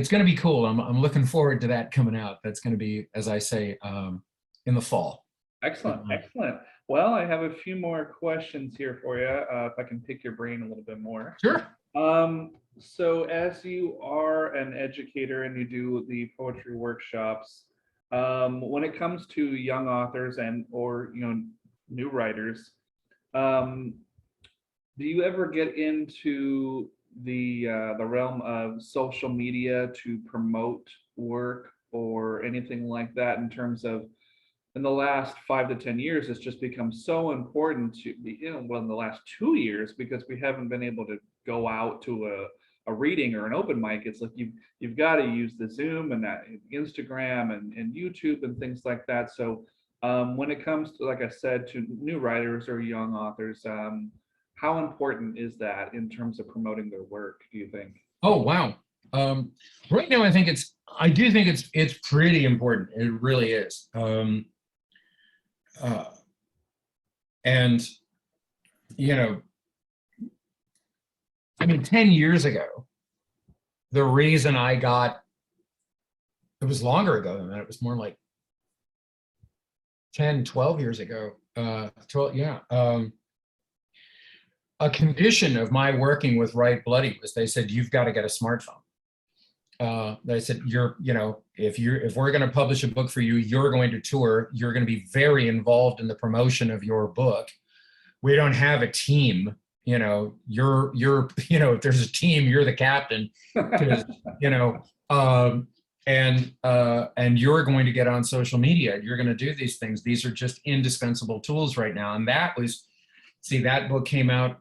going to be cool. I'm looking forward to that coming out. That's going to be, as I say, in the fall. Excellent, excellent. Well, I have a few more questions here for you, if I can pick your brain a little bit more. Sure. So as you are an educator and you do the poetry workshops, when it comes to young authors or new writers, do you ever get into the realm of social media to promote work or anything like that, in terms of, in the last 5 to 10 years, it's just become so important to be, well, in the last 2 years, because we haven't been able to go out to a reading or an open mic. It's like you've got to use the Zoom and that Instagram and YouTube and things like that. So when it comes to, like I said, to new writers or young authors, how important is that in terms of promoting their work, do you think? Oh, wow. Right now, I do think it's pretty important. It really is. And, 10 years ago, the reason it was longer ago than that. It was more like 10, 12 years ago. 12, yeah. A condition of my working with Write Bloody was, they said, you've got to get a smartphone. They said, if we're going to publish a book for you, you're going to tour, you're going to be very involved in the promotion of your book. We don't have a team. If there's a team, you're the captain. And you're going to get on social media. You're going to do these things. These are just indispensable tools right now. And that book came out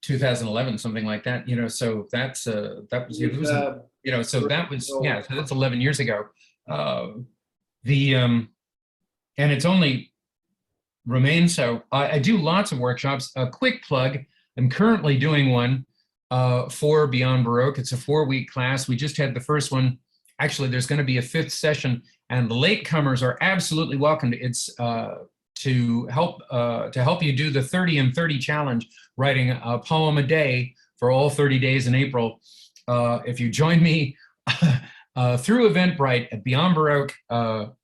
2011, something like that. So that's so that's 11 years ago. And it's only remained so. I do lots of workshops. A quick plug, I'm currently doing one for Beyond Baroque. It's a 4-week class. We just had the first one. Actually, there's going to be a 5th session, and the latecomers are absolutely welcome. It's to help you do the 30 and 30 challenge, writing a poem a day for all 30 days in April. If you join me through Eventbrite at Beyond Baroque on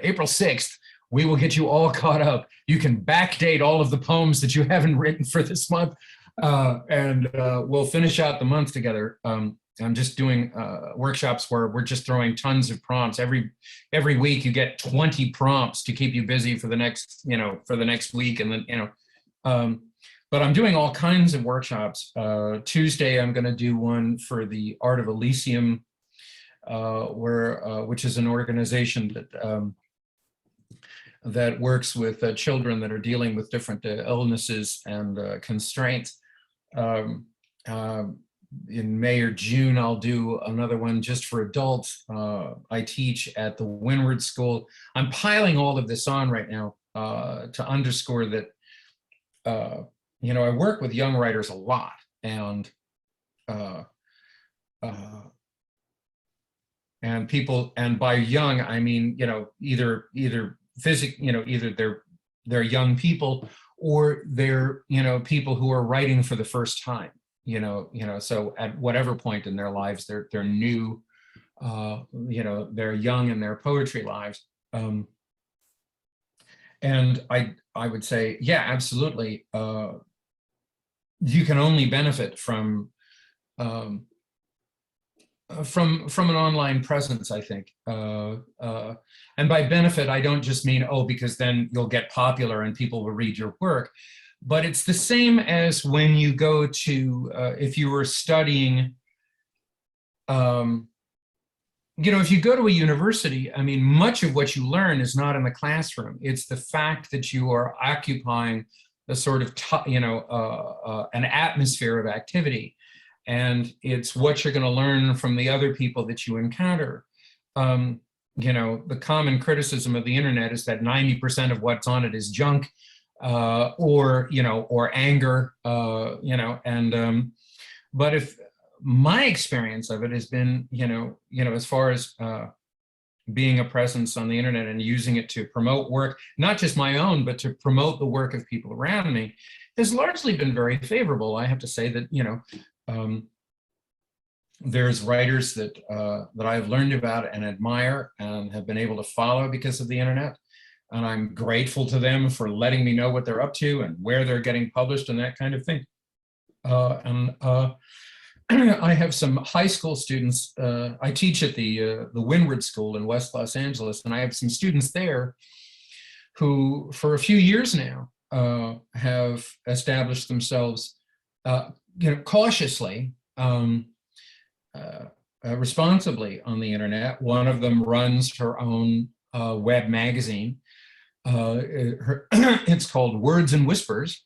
April 6th, we will get you all caught up. You can backdate all of the poems that you haven't written for this month, and we'll finish out the month together. I'm just doing workshops where we're just throwing tons of prompts. Every week you get 20 prompts to keep you busy for the next week. And then, but I'm doing all kinds of workshops. Tuesday, I'm going to do one for the Art of Elysium, which is an organization that works with children that are dealing with different illnesses and constraints. In May or June, I'll do another one just for adults. I teach at the Windward School. I'm piling all of this on right now to underscore that, I work with young writers a lot, and people, and by young, I mean, either they're they're young people, or they're, people who are writing for the first time, so at whatever point in their lives, they're new, they're young in their poetry lives. And I would say, yeah, absolutely. You can only benefit from an online presence, I think. And by benefit, I don't just mean, oh, because then you'll get popular and people will read your work. But it's the same as when you go to, if you were studying, if you go to a university, I mean, much of what you learn is not in the classroom. It's the fact that you are occupying a sort of, an atmosphere of activity. And it's what you're going to learn from the other people that you encounter. The common criticism of the internet is that 90% of what's on it is junk, or anger, but if my experience of it has been, as far as being a presence on the internet and using it to promote work, not just my own, but to promote the work of people around me, has largely been very favorable. I have to say that, there's writers that I've learned about and admire and have been able to follow because of the internet. And I'm grateful to them for letting me know what they're up to and where they're getting published and that kind of thing. I have some high school students. I teach at the Windward School in West Los Angeles, and I have some students there who, for a few years now, have established themselves, cautiously, responsibly on the internet. One of them runs her own web magazine. It's called Words and Whispers.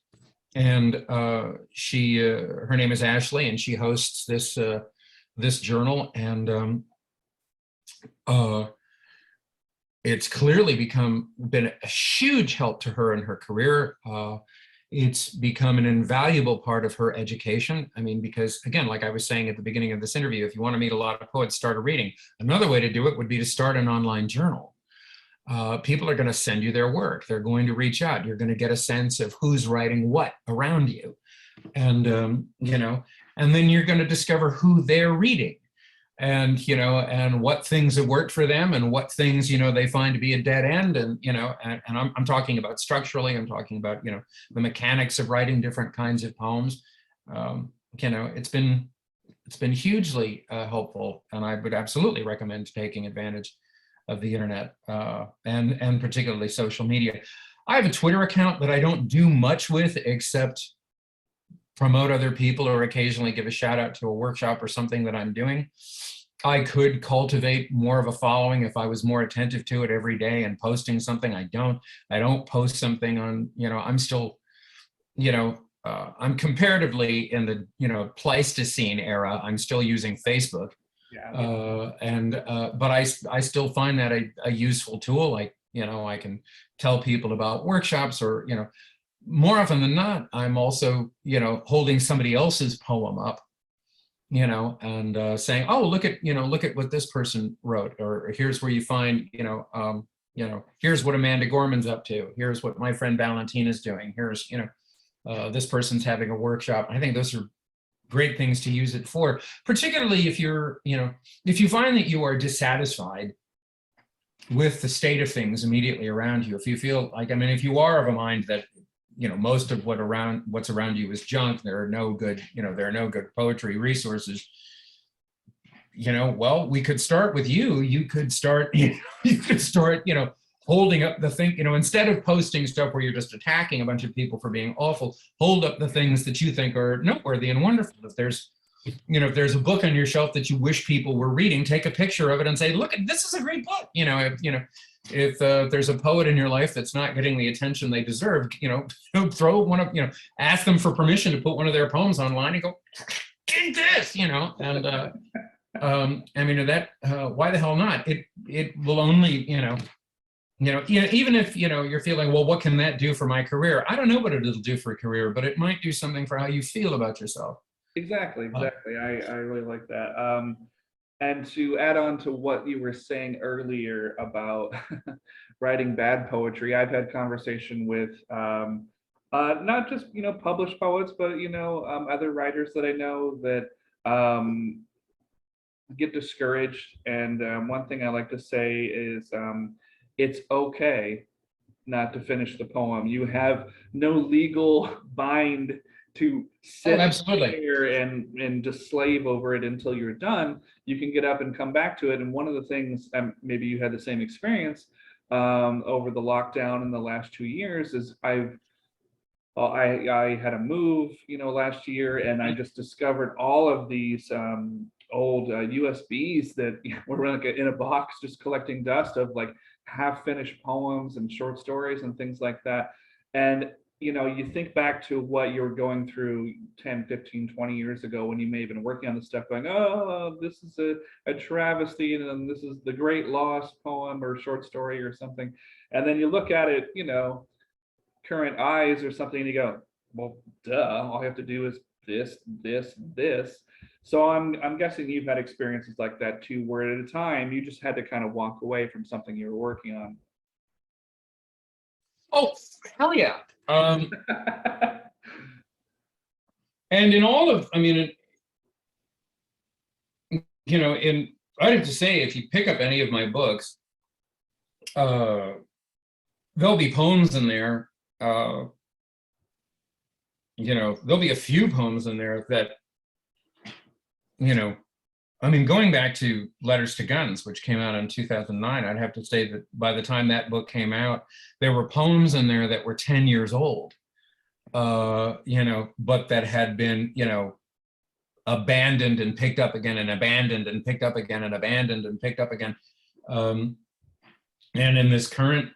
And her name is Ashley, and she hosts this journal. And it's clearly been a huge help to her in her career. It's become an invaluable part of her education. I mean, because again, like I was saying at the beginning of this interview, if you want to meet a lot of poets, start a reading. Another way to do it would be to start an online journal. People are going to send you their work. They're going to reach out. You're going to get a sense of who's writing what around you. And, and then you're going to discover who they're reading and, and what things have worked for them and what things, they find to be a dead end. And, and I'm talking about structurally, I'm talking about, the mechanics of writing different kinds of poems. It's been hugely helpful, and I would absolutely recommend taking advantage of the internet, and particularly social media. I have a Twitter account that I don't do much with except promote other people or occasionally give a shout out to a workshop or something that I'm doing. I could cultivate more of a following if I was more attentive to it every day and posting something. I don't post something on, I'm still, I'm comparatively in the, Pleistocene era. I'm still using Facebook. Yeah. But I still find that a useful tool. Like, I can tell people about workshops, or, more often than not, I'm also, holding somebody else's poem up, and saying, oh, look at what this person wrote, or here's where you find, here's what Amanda Gorman's up to. Here's what my friend Valentina's doing. Here's, this person's having a workshop. I think those are great things to use it for, particularly if you're, if you find that you are dissatisfied with the state of things immediately around you. If you feel like, if you are of a mind that, most of what's around you is junk, there are no good poetry resources, well, we could start with you. You could start, holding up the thing, instead of posting stuff where you're just attacking a bunch of people for being awful, hold up the things that you think are noteworthy and wonderful. If there's a book on your shelf that you wish people were reading, take a picture of it and say, look, this is a great book. If there's a poet in your life that's not getting the attention they deserve, throw one of, ask them for permission to put one of their poems online and go, take this, and why the hell not? It will only, even if, you're feeling, well, what can that do for my career? I don't know what it'll do for a career, but it might do something for how you feel about yourself. Exactly. I really like that. And to add on to what you were saying earlier about writing bad poetry, I've had conversation with not just published poets, but other writers that I know that um, get discouraged. And one thing I like to say is it's okay not to finish the poem. You have no legal bind to Oh, sit absolutely. there and just slave over it until you're done. You can get up and come back to it. And one of the things, maybe you had the same experience over the lockdown in the last 2 years, is I had a move, last year, and I just discovered all of these old USBs that were like in a box, just collecting dust of like half-finished poems and short stories and things like that. And you think back to what you were going through 10, 15, 20 years ago when you may have been working on this stuff, going, oh, this is a travesty, and this is the great lost poem or short story or something. And then you look at it, current eyes or something, and you go, well, duh, all I have to do is this. So I'm guessing you've had experiences like that too, where at a time you just had to kind of walk away from something you were working on. Oh, hell yeah. And in all of, I mean, I'd have to say, if you pick up any of my books, there'll be poems in there. There'll be a few poems in there that, I mean, going back to Letters to Guns, which came out in 2009, I'd have to say that by the time that book came out, there were poems in there that were 10 years old, but that had been, abandoned and picked up again and abandoned and picked up again and abandoned and picked up again. And in this current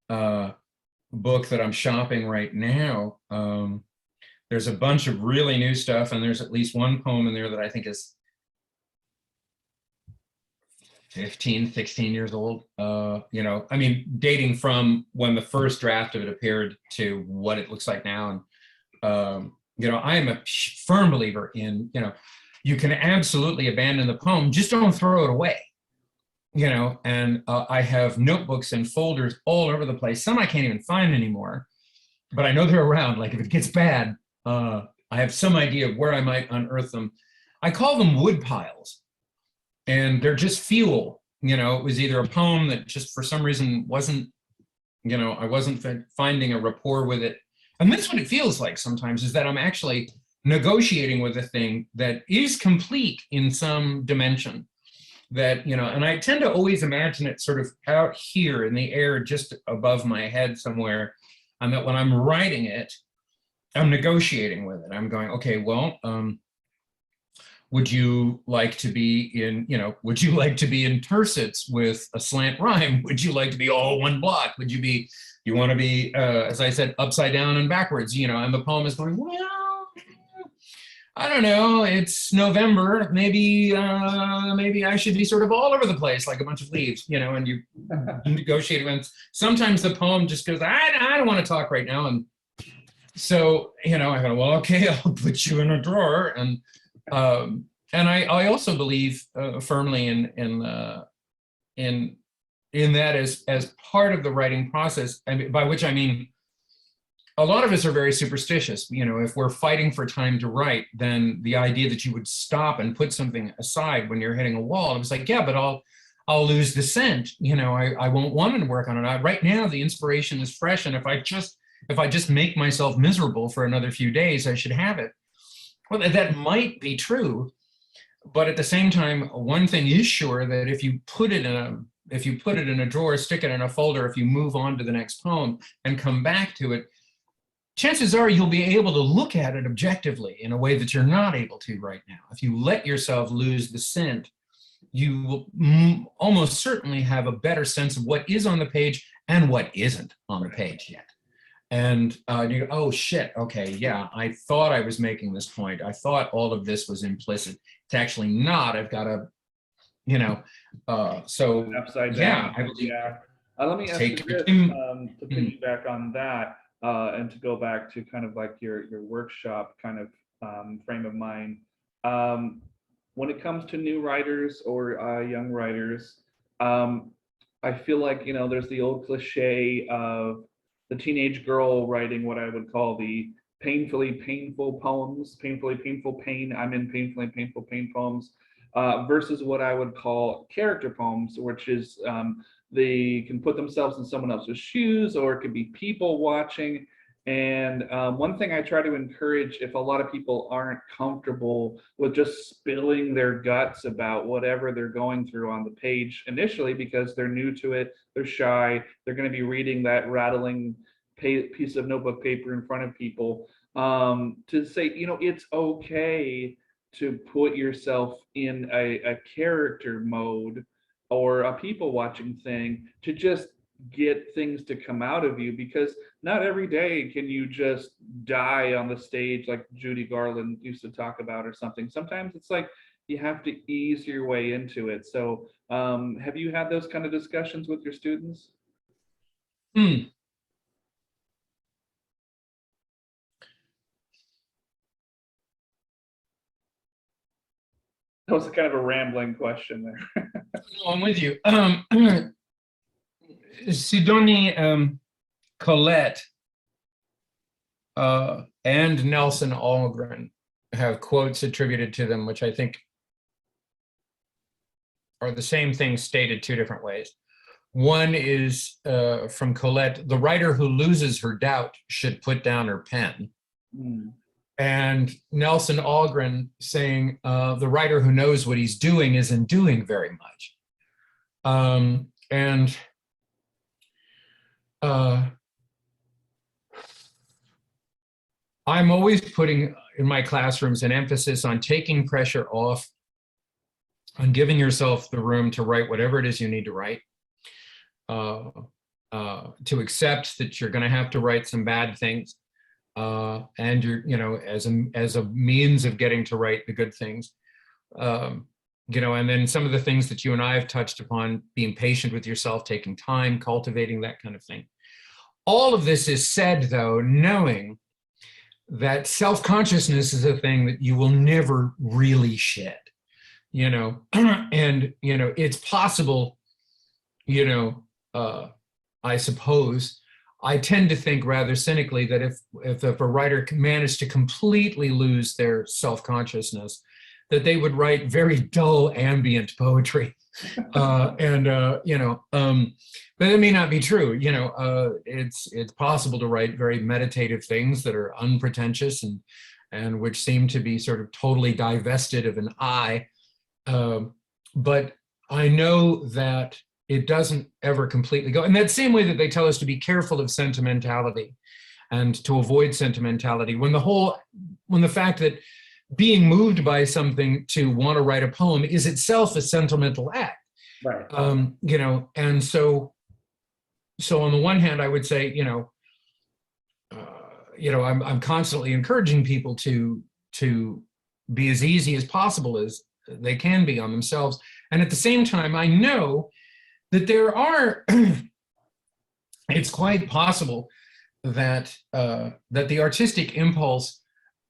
book that I'm shopping right now, there's a bunch of really new stuff, and there's at least one poem in there that I think is 15, 16 years old. I mean, dating from when the first draft of it appeared to what it looks like now. And, I am a firm believer in, you can absolutely abandon the poem, just don't throw it away. And I have notebooks and folders all over the place. Some I can't even find anymore, but I know they're around. Like if it gets bad, I have some idea of where I might unearth them. I call them wood piles, and they're just fuel. It was either a poem that just for some reason wasn't, I wasn't finding a rapport with it. And that's what it feels like sometimes, is that I'm actually negotiating with a thing that is complete in some dimension. That, and I tend to always imagine it sort of out here in the air, just above my head somewhere. And that when I'm writing it, I'm negotiating with it. I'm going, okay, well, would you like to be in, would you like to be in tercets with a slant rhyme? Would you like to be all one block? Would you want to be, as I said, upside down and backwards, and the poem is going, well, I don't know, it's November, maybe I should be sort of all over the place like a bunch of leaves, and you negotiate with. Sometimes the poem just goes, I don't want to talk right now. And so, I go, well, okay, I'll put you in a drawer. And I also believe firmly in that as part of the writing process, by which I mean, a lot of us are very superstitious. If we're fighting for time to write, then the idea that you would stop and put something aside when you're hitting a wall, it was like, yeah, but I'll lose the scent. I won't want to work on it. Right now, the inspiration is fresh, and if I just make myself miserable for another few days, I should have it. Well, that might be true, but at the same time, one thing is sure, that if you put it in a drawer, stick it in a folder, if you move on to the next poem and come back to it, chances are you'll be able to look at it objectively in a way that you're not able to right now. If you let yourself lose the scent, you will almost certainly have a better sense of what is on the page and what isn't on the page yet. And you go, oh shit, okay, yeah, I thought I was making this point. I thought all of this was implicit. It's actually not. I've got to, so Upside down. yeah, I believe. Yeah. Let me ask you this, to piggyback on that, and to go back to kind of like your workshop kind of frame of mind. when it comes to new writers or young writers, um, I feel like, there's the old cliche of the teenage girl writing what I would call the painfully painful poems, painfully painful pain. I'm in painfully painful pain poems, versus what I would call character poems, which is they can put themselves in someone else's shoes, or it could be people watching. And one thing I try to encourage, if a lot of people aren't comfortable with just spilling their guts about whatever they're going through on the page initially, because they're new to it, they're shy, they're going to be reading that rattling piece of notebook paper in front of people, to say, it's okay to put yourself in a character mode or a people watching thing, to just get things to come out of you, because not every day can you just die on the stage like Judy Garland used to talk about or something. Sometimes it's like you have to ease your way into it. So have you had those kind of discussions with your students? Hmm. That was kind of a rambling question there. No, I'm with you. Sidonie Collette and Nelson Algren have quotes attributed to them, which I think are the same thing stated two different ways. One is from Collette: the writer who loses her doubt should put down her pen. Mm. And Nelson Algren saying the writer who knows what he's doing isn't doing very much. And I'm always putting in my classrooms an emphasis on taking pressure off, on giving yourself the room to write whatever it is you need to write, to accept that you're going to have to write some bad things, and you're, as a means of getting to write the good things, and then some of the things that you and I have touched upon, being patient with yourself, taking time, cultivating that kind of thing. All of this is said, though, knowing that self-consciousness is a thing that you will never really shed, and, it's possible, I suppose, I tend to think rather cynically that if a writer can manage to completely lose their self-consciousness, that they would write very dull ambient poetry. But it may not be true. It's possible to write very meditative things that are unpretentious and which seem to be sort of totally divested of an I. But I know that it doesn't ever completely go. In that same way that they tell us to be careful of sentimentality and to avoid sentimentality, when the fact that being moved by something to want to write a poem is itself a sentimental act. Right. And so on the one hand, I would say, I'm constantly encouraging people to be as easy as possible as they can be on themselves. And at the same time, I know that it's quite possible that the artistic impulse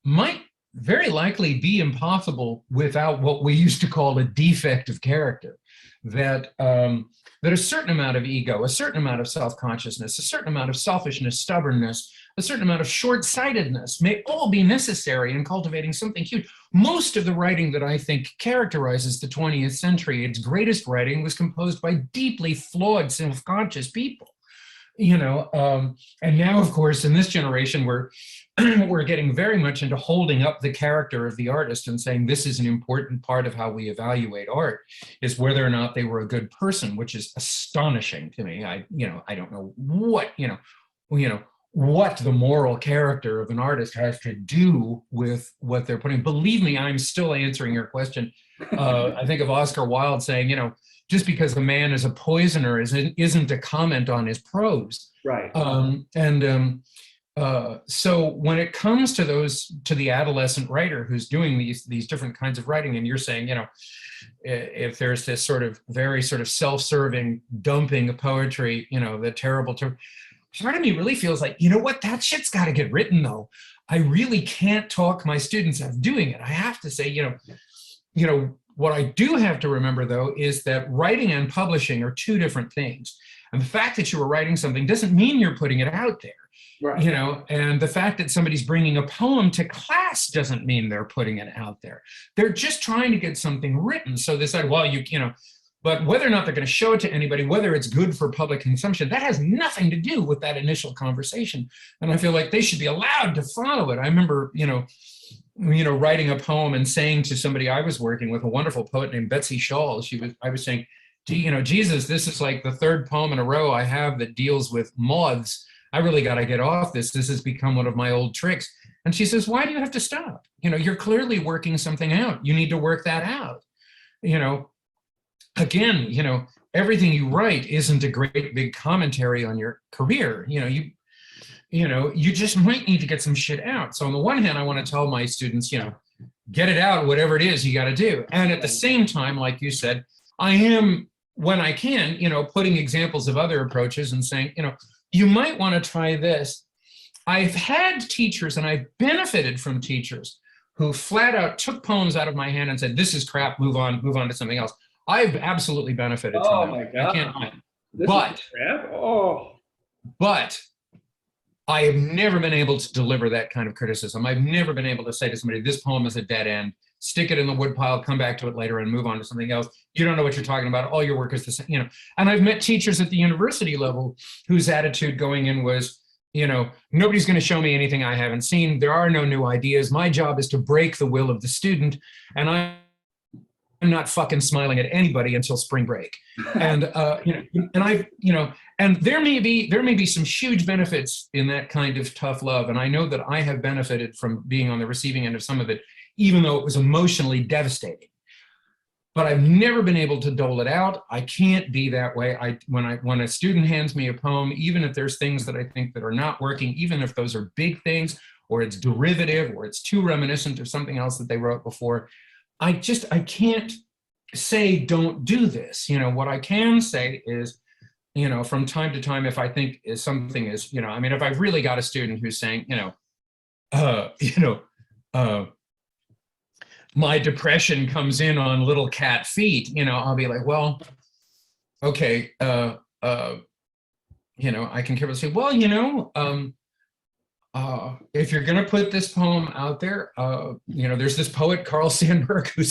might very likely be impossible without what we used to call a defect of character. That a certain amount of ego, a certain amount of self-consciousness, a certain amount of selfishness, stubbornness, a certain amount of short-sightedness may all be necessary in cultivating something huge. Most of the writing that I think characterizes the 20th century, its greatest writing, was composed by deeply flawed, self-conscious people. And now, of course, in this generation, we're getting very much into holding up the character of the artist and saying this is an important part of how we evaluate art, is whether or not they were a good person, which is astonishing to me. I don't know what the moral character of an artist has to do with what they're putting. Believe me, I'm still answering your question. I think of Oscar Wilde saying, just because a man is a poisoner isn't a comment on his prose. Right. So when it comes to the adolescent writer who's doing these different kinds of writing, and you're saying, if there's this sort of very sort of self-serving dumping of poetry, the terrible term, part of me really feels like, what, that shit's got to get written though. I really can't talk my students out of doing it. I have to say, what I do have to remember, though, is that writing and publishing are two different things. And the fact that you were writing something doesn't mean you're putting it out there. Right. And the fact that somebody's bringing a poem to class doesn't mean they're putting it out there. They're just trying to get something written. So they said, well, but whether or not they're going to show it to anybody, whether it's good for public consumption, that has nothing to do with that initial conversation. And I feel like they should be allowed to follow it. I remember, writing a poem and saying to somebody I was working with, a wonderful poet named Betsy Shaw, I was saying, Jesus, this is like the third poem in a row I have that deals with moths. I really got to get off this. This has become one of my old tricks. And she says, why do you have to stop? You're clearly working something out. You need to work that out. Again, everything you write isn't a great big commentary on your career. You just might need to get some shit out. So on the one hand, I want to tell my students, get it out, whatever it is you got to do. And at the same time, like you said, I am, when I can, putting examples of other approaches and saying, you might want to try this. I've had teachers and I've benefited from teachers who flat out took poems out of my hand and said, this is crap, move on to something else. I've absolutely benefited from that. Oh my God. I can't lie. This is crap? Oh. But I have never been able to deliver that kind of criticism. I've never been able to say to somebody, this poem is a dead end, stick it in the woodpile, come back to it later and move on to something else. You don't know what you're talking about. All your work is the same, And I've met teachers at the university level whose attitude going in was, nobody's going to show me anything I haven't seen. There are no new ideas. My job is to break the will of the student. And I'm not fucking smiling at anybody until spring break. And, and there may be some huge benefits in that kind of tough love. And I know that I have benefited from being on the receiving end of some of it, even though it was emotionally devastating. But I've never been able to dole it out. I can't be that way. When a student hands me a poem, even if there's things that I think that are not working, even if those are big things, or it's derivative, or it's too reminiscent of something else that they wrote before, I can't say don't do this. What I can say is, from time to time, if I think something is, if I've really got a student who's saying, my depression comes in on little cat feet, I'll be like, well, okay, I can carefully say, well, if you're going to put this poem out there, there's this poet, Carl Sandburg, who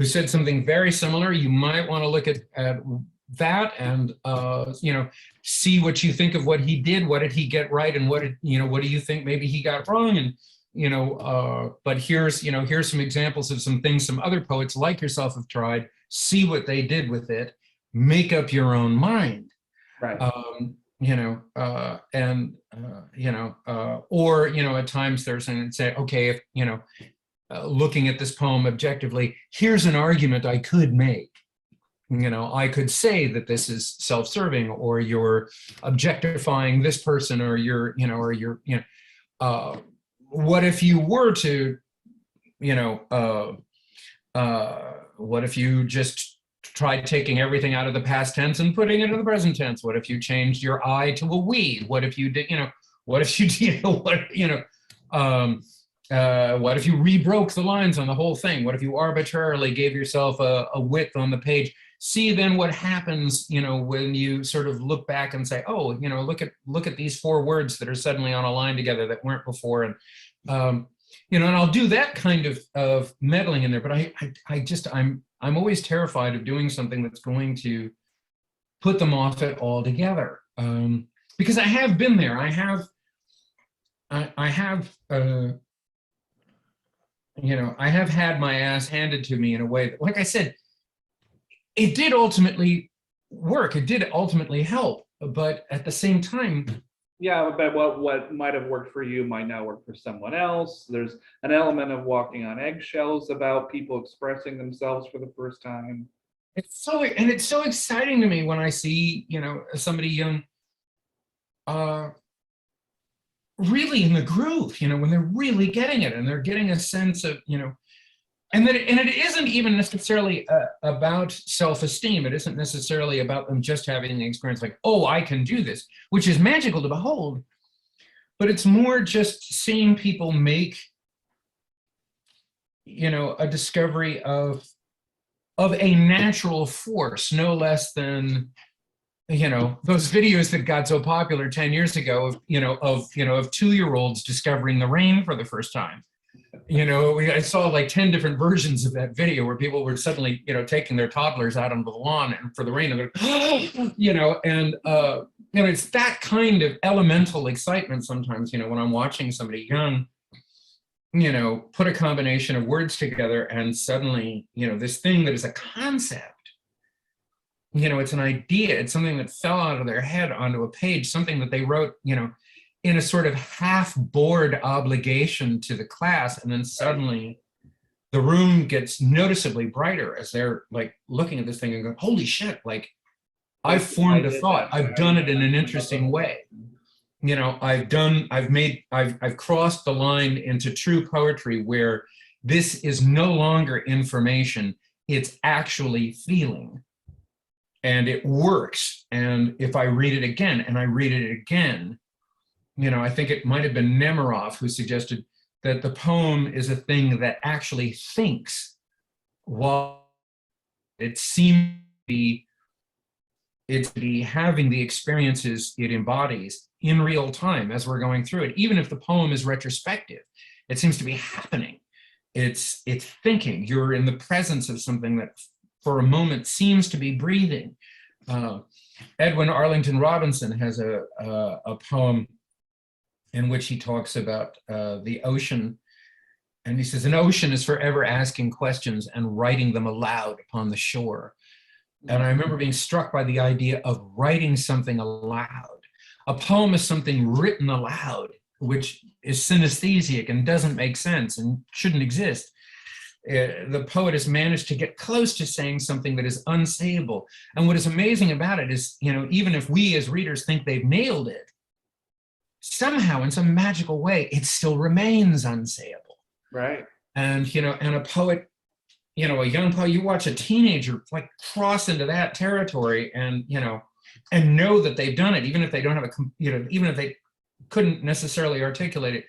said something very similar. You might want to look at that and, see what you think of what he did. What did he get right? And what do you think maybe he got wrong? And, but here's some examples of some things some other poets like yourself have tried. See what they did with it. Make up your own mind. Right. Or at times there's and say, okay, if looking at this poem objectively, here's an argument I could make. I could say that this is self-serving, or you're objectifying this person, or what if you were to, what if you just tried taking everything out of the past tense and putting it in the present tense? What if you changed your I to a we? What if you did, what if you what if you rebroke the lines on the whole thing? What if you arbitrarily gave yourself a width on the page? See then what happens, when you sort of look back and say, oh, look at these four words that are suddenly on a line together that weren't before. And, and I'll do that kind of meddling in there, but I'm always terrified of doing something that's going to put them off it altogether. Because I have been there. I have had my ass handed to me in a way that, like I said, it did ultimately work. It did ultimately help, but at the same time, yeah, but what might have worked for you might not work for someone else. There's an element of walking on eggshells about people expressing themselves for the first time. It's so exciting to me when I see, somebody young, really in the groove, when they're really getting it and they're getting a sense of, and it isn't even necessarily about self-esteem. It isn't necessarily about them just having the experience like, oh, I can do this, which is magical to behold. But it's more just seeing people make a discovery of a natural force, no less than those videos that got so popular 10 years ago of 2-year-olds discovering the rain for the first time. I saw like 10 different versions of that video where people were suddenly taking their toddlers out on the lawn and for the rain, and it's that kind of elemental excitement sometimes, when I'm watching somebody young put a combination of words together, and suddenly this thing that is a concept, it's an idea, it's something that fell out of their head onto a page, something that they wrote in a sort of half-bored obligation to the class, and then suddenly the room gets noticeably brighter as they're like looking at this thing and going, holy shit, like I've formed a thought, I've done it in an interesting way. I've crossed the line into true poetry where this is no longer information, it's actually feeling. And it works. And if I read it again and I read it again, I think it might have been Nemiroff who suggested that the poem is a thing that actually thinks while it seems to be having the experiences it embodies in real time as we're going through it. Even if the poem is retrospective, it seems to be happening. It's thinking. You're in the presence of something that for a moment seems to be breathing. Edwin Arlington Robinson has a poem in which he talks about the ocean. And he says, an ocean is forever asking questions and writing them aloud upon the shore. And I remember being struck by the idea of writing something aloud. A poem is something written aloud, which is synesthesic and doesn't make sense and shouldn't exist. The poet has managed to get close to saying something that is unsayable. And what is amazing about it is, even if we as readers think they've nailed it, somehow in some magical way, it still remains unsayable. Right. And, and a poet, a young poet, you watch a teenager like cross into that territory and, and know that they've done it, even if they don't have even if they couldn't necessarily articulate it.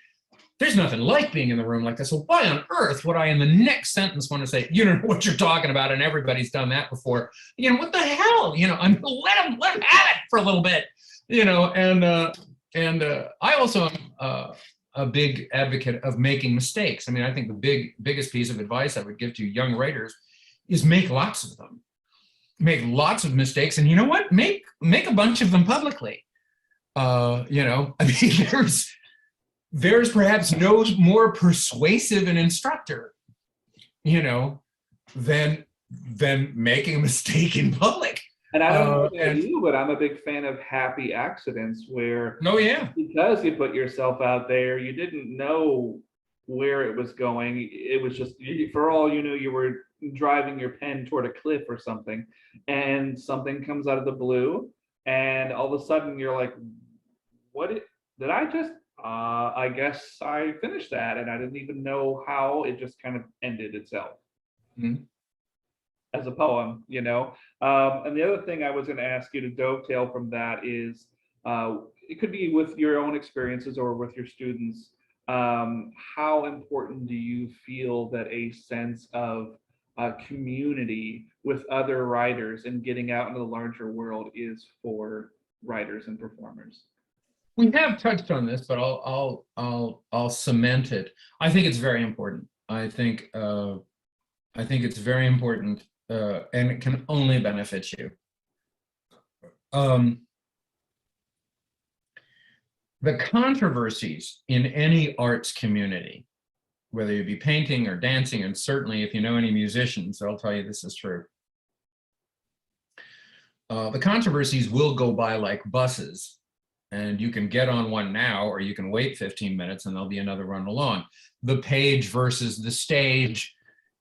There's nothing like being in the room like this. So why on earth would I in the next sentence want to say, you know what you're talking about, and everybody's done that before. What the hell? I'm let them have it for a little bit, and I also am a big advocate of making mistakes. I mean, I think the biggest piece of advice I would give to young writers is make lots of them. Make lots of mistakes, and you know what? Make a bunch of them publicly. I mean, there's perhaps no more persuasive an instructor, than making a mistake in public. And I don't know about you, but I'm a big fan of happy accidents where, oh yeah, because you put yourself out there, you didn't know where it was going. It was just, for all you knew, you were driving your pen toward a cliff or something, and something comes out of the blue, and all of a sudden you're like, did I just, I guess I finished that, and I didn't even know how. It just kind of ended itself. Mm-hmm. As a poem, and the other thing I was going to ask you to dovetail from that is, it could be with your own experiences or with your students. How important do you feel that a sense of community with other writers and getting out into the larger world is for writers and performers? We have touched on this, but I'll cement it. I think it's very important. I think it's very important. And it can only benefit you. The controversies in any arts community, whether you be painting or dancing, and certainly if you know any musicians, they'll tell you this is true. The controversies will go by like buses, and you can get on one now, or you can wait 15 minutes and there'll be another run along. The page versus the stage,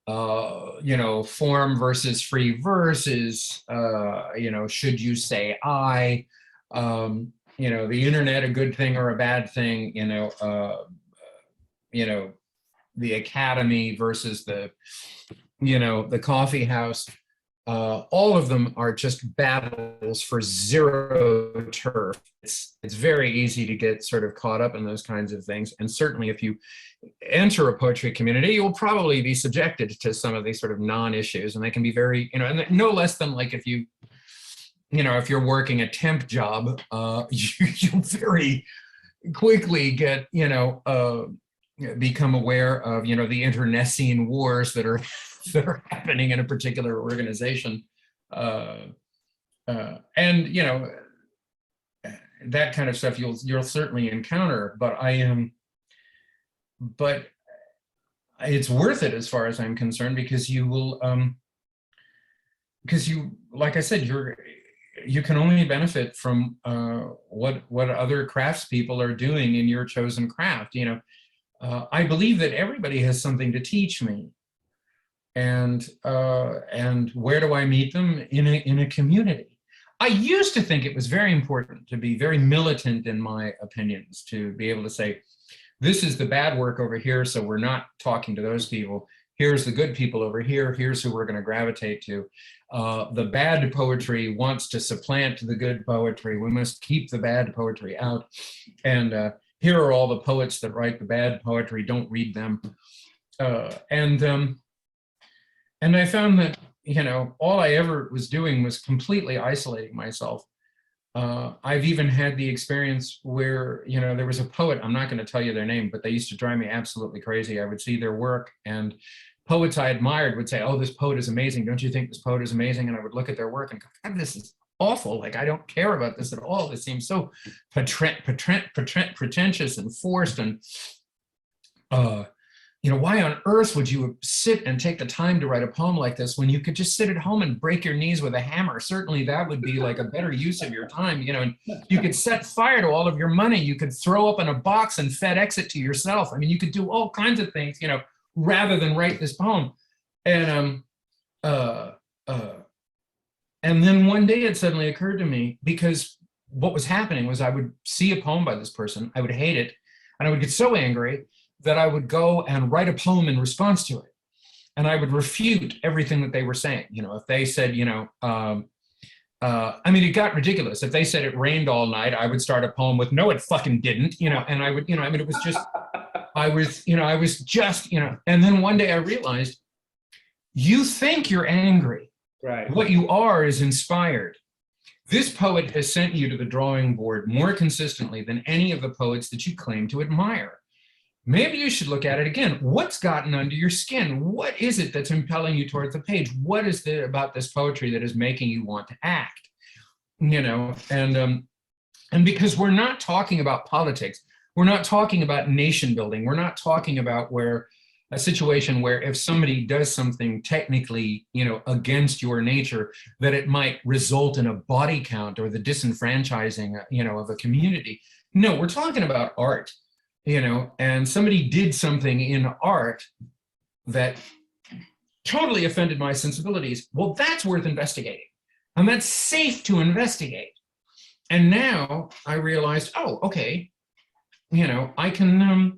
form versus free verses, should you say I, the internet a good thing or a bad thing, the academy versus the coffee house. All of them are just battles for zero turf. It's very easy to get sort of caught up in those kinds of things. And certainly if you enter a poetry community, you'll probably be subjected to some of these sort of non-issues, and they can be very, and no less than like if if you're working a temp job, you'll very quickly get, become aware of, the internecine wars that are that are happening in a particular organization, and that kind of stuff you'll certainly encounter. But it's worth it as far as I'm concerned, because you will, like I said, you can only benefit from what other craftspeople are doing in your chosen craft. I believe that everybody has something to teach me. And where do I meet them? In a community. I used to think it was very important to be very militant in my opinions, to be able to say, this is the bad work over here, so we're not talking to those people. Here's the good people over here. Here's who we're going to gravitate to. The bad poetry wants to supplant the good poetry. We must keep the bad poetry out. And here are all the poets that write the bad poetry. Don't read them. And I found that, all I ever was doing was completely isolating myself. I've even had the experience where, there was a poet, I'm not going to tell you their name, but they used to drive me absolutely crazy. I would see their work, and poets I admired would say, oh, this poet is amazing. Don't you think this poet is amazing? And I would look at their work and go, God, this is awful. Like, I don't care about this at all. This seems so pretentious and forced. And, why on earth would you sit and take the time to write a poem like this when you could just sit at home and break your knees with a hammer? Certainly that would be like a better use of your time, and you could set fire to all of your money. You could throw up in a box and FedEx it to yourself. I mean, you could do all kinds of things, rather than write this poem. And then one day it suddenly occurred to me, because what was happening was I would see a poem by this person, I would hate it, and I would get so angry that I would go and write a poem in response to it. And I would refute everything that they were saying. If they said, it got ridiculous. If they said it rained all night, I would start a poem with, no, it fucking didn't, and I would, it was just, I was just, and then one day I realized, you think you're angry. Right. What you are is inspired. This poet has sent you to the drawing board more consistently than any of the poets that you claim to admire. Maybe you should look at it again. What's gotten under your skin? What is it that's impelling you towards the page? What is it about this poetry that is making you want to act? And because we're not talking about politics, we're not talking about nation building. We're not talking about a situation where if somebody does something technically, against your nature, that it might result in a body count or the disenfranchising, of a community. No, we're talking about art. And somebody did something in art that totally offended my sensibilities. Well, that's worth investigating. And that's safe to investigate. And now I realized, oh, okay, I can,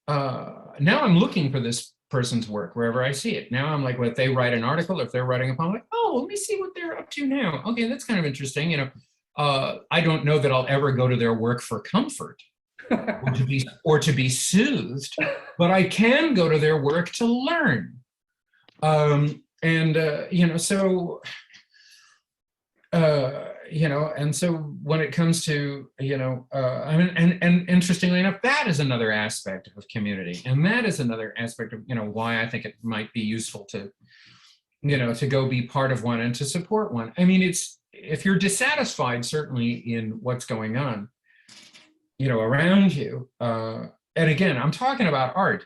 now I'm looking for this person's work wherever I see it. Now I'm like, well, if they write an article, if they're writing a poem, I'm like, oh, let me see what they're up to now. Okay, that's kind of interesting. I don't know that I'll ever go to their work for comfort. or to be soothed, but I can go to their work to learn. So when it comes to, and interestingly enough, that is another aspect of community. And that is another aspect of, why I think it might be useful to, to go be part of one and to support one. I mean, if you're dissatisfied, certainly in what's going on, around you. And again, I'm talking about art.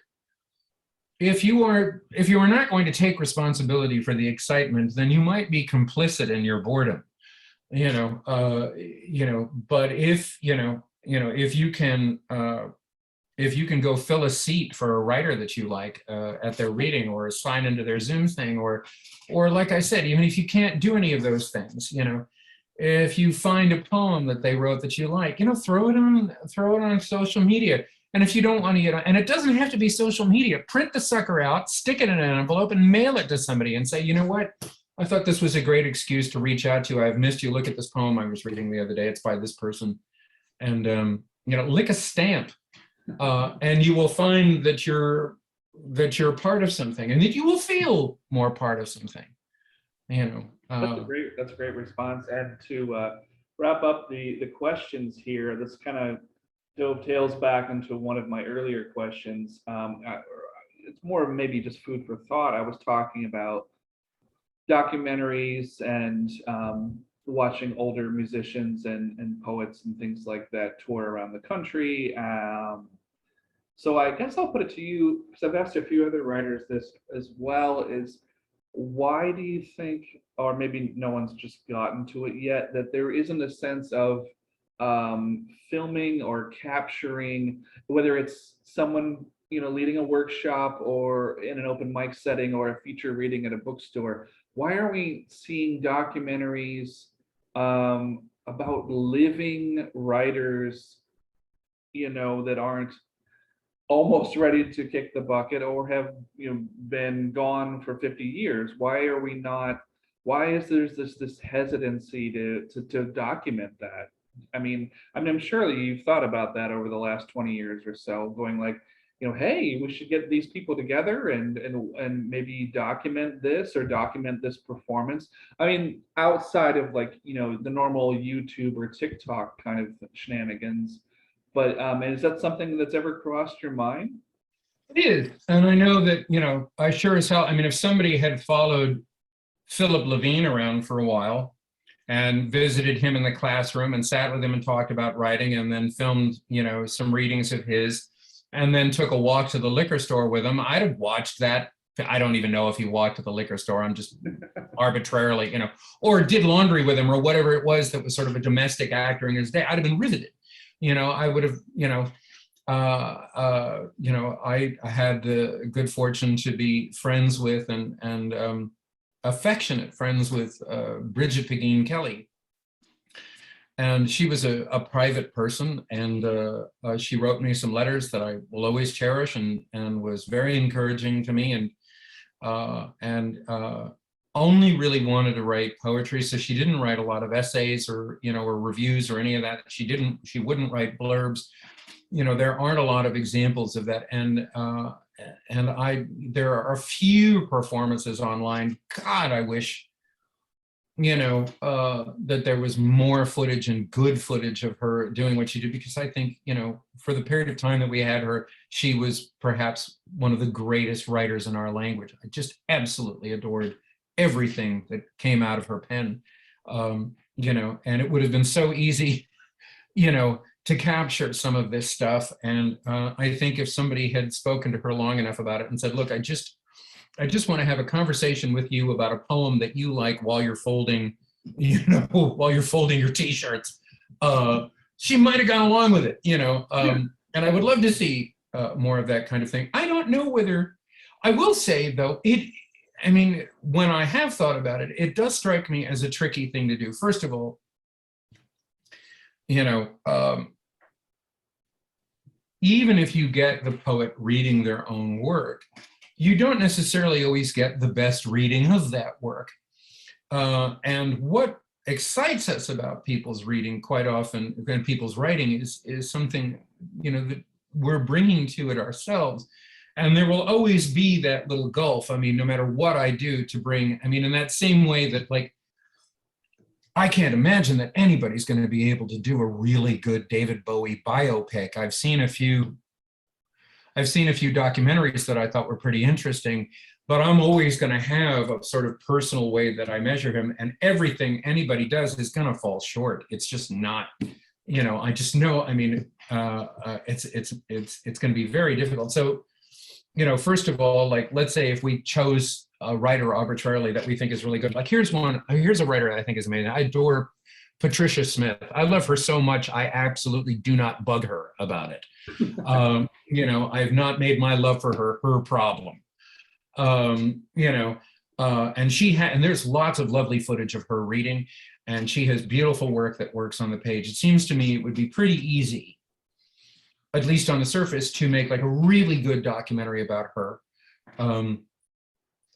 If you are not going to take responsibility for the excitement, then you might be complicit in your boredom. But if you can go fill a seat for a writer that you like at their reading, or sign into their Zoom thing, or like I said, even if you can't do any of those things, if you find a poem that they wrote that you like, throw it on social media. And if you don't want to get on, and it doesn't have to be social media, print the sucker out, stick it in an envelope, and mail it to somebody and say, you know what, I thought this was a great excuse to reach out to you. I've missed you. Look at this poem I was reading the other day. It's by this person. And, lick a stamp, and you will find that you're part of something, and that you will feel more part of something. That's a great response. And to wrap up the questions here, this kind of dovetails back into one of my earlier questions. It's more maybe just food for thought. I was talking about documentaries and watching older musicians and poets and things like that tour around the country. So I guess I'll put it to you, because I've asked a few other writers this as well, is why do you think, or maybe no one's just gotten to it yet, that there isn't a sense of filming or capturing, whether it's someone leading a workshop or in an open mic setting or a feature reading at a bookstore? Why are we seeing documentaries about living writers, that aren't almost ready to kick the bucket or have been gone for 50 years? Why is there this hesitancy to document that? I'm sure that you've thought about that over the last 20 years or so, going like, hey, we should get these people together and maybe document this or document this performance. Outside of like, the normal YouTube or TikTok kind of shenanigans. But is that something that's ever crossed your mind? It is. And I know that, I sure as hell, if somebody had followed Philip Levine around for a while and visited him in the classroom and sat with him and talked about writing, and then filmed, some readings of his, and then took a walk to the liquor store with him, I'd have watched that. I don't even know if he walked to the liquor store. I'm just arbitrarily, or did laundry with him or whatever it was that was sort of a domestic act during his day. I'd have been riveted. I would have, I had the good fortune to be friends with and affectionate friends with Bridget Pegeen Kelly. And she was a private person, and she wrote me some letters that I will always cherish, and was very encouraging to me, and only really wanted to write poetry. So she didn't write a lot of essays or or reviews or any of that. She wouldn't write blurbs. There aren't a lot of examples of that. And there are a few performances online. God, I wish that there was more footage and good footage of her doing what she did, because I think, for the period of time that we had her, she was perhaps one of the greatest writers in our language. I just absolutely adored everything that came out of her pen, and it would have been so easy, to capture some of this stuff. And I think if somebody had spoken to her long enough about it and said, look, I just want to have a conversation with you about a poem that you like while you're folding, while you're folding your t-shirts, she might have gone along with it, and I would love to see more of that kind of thing. I don't know whether, I will say though, when I have thought about it, it does strike me as a tricky thing to do. First of all, even if you get the poet reading their own work, you don't necessarily always get the best reading of that work. And what excites us about people's reading quite often, and people's writing, is something, that we're bringing to it ourselves. And there will always be that little gulf. No matter what I do to bring, in that same way that, like, I can't imagine that anybody's going to be able to do a really good David Bowie biopic. I've seen a few documentaries that I thought were pretty interesting, but I'm always going to have a sort of personal way that I measure him, and everything anybody does is going to fall short. It's just not, I just know, it's going to be very difficult. So, first of all, like, let's say if we chose a writer arbitrarily that we think is really good, like here's a writer I think is amazing. I adore Patricia Smith. I love her so much, I absolutely do not bug her about it. I have not made my love for her problem. And there's lots of lovely footage of her reading, and she has beautiful work that works on the page. It seems to me it would be pretty easy, at least on the surface, to make like a really good documentary about her.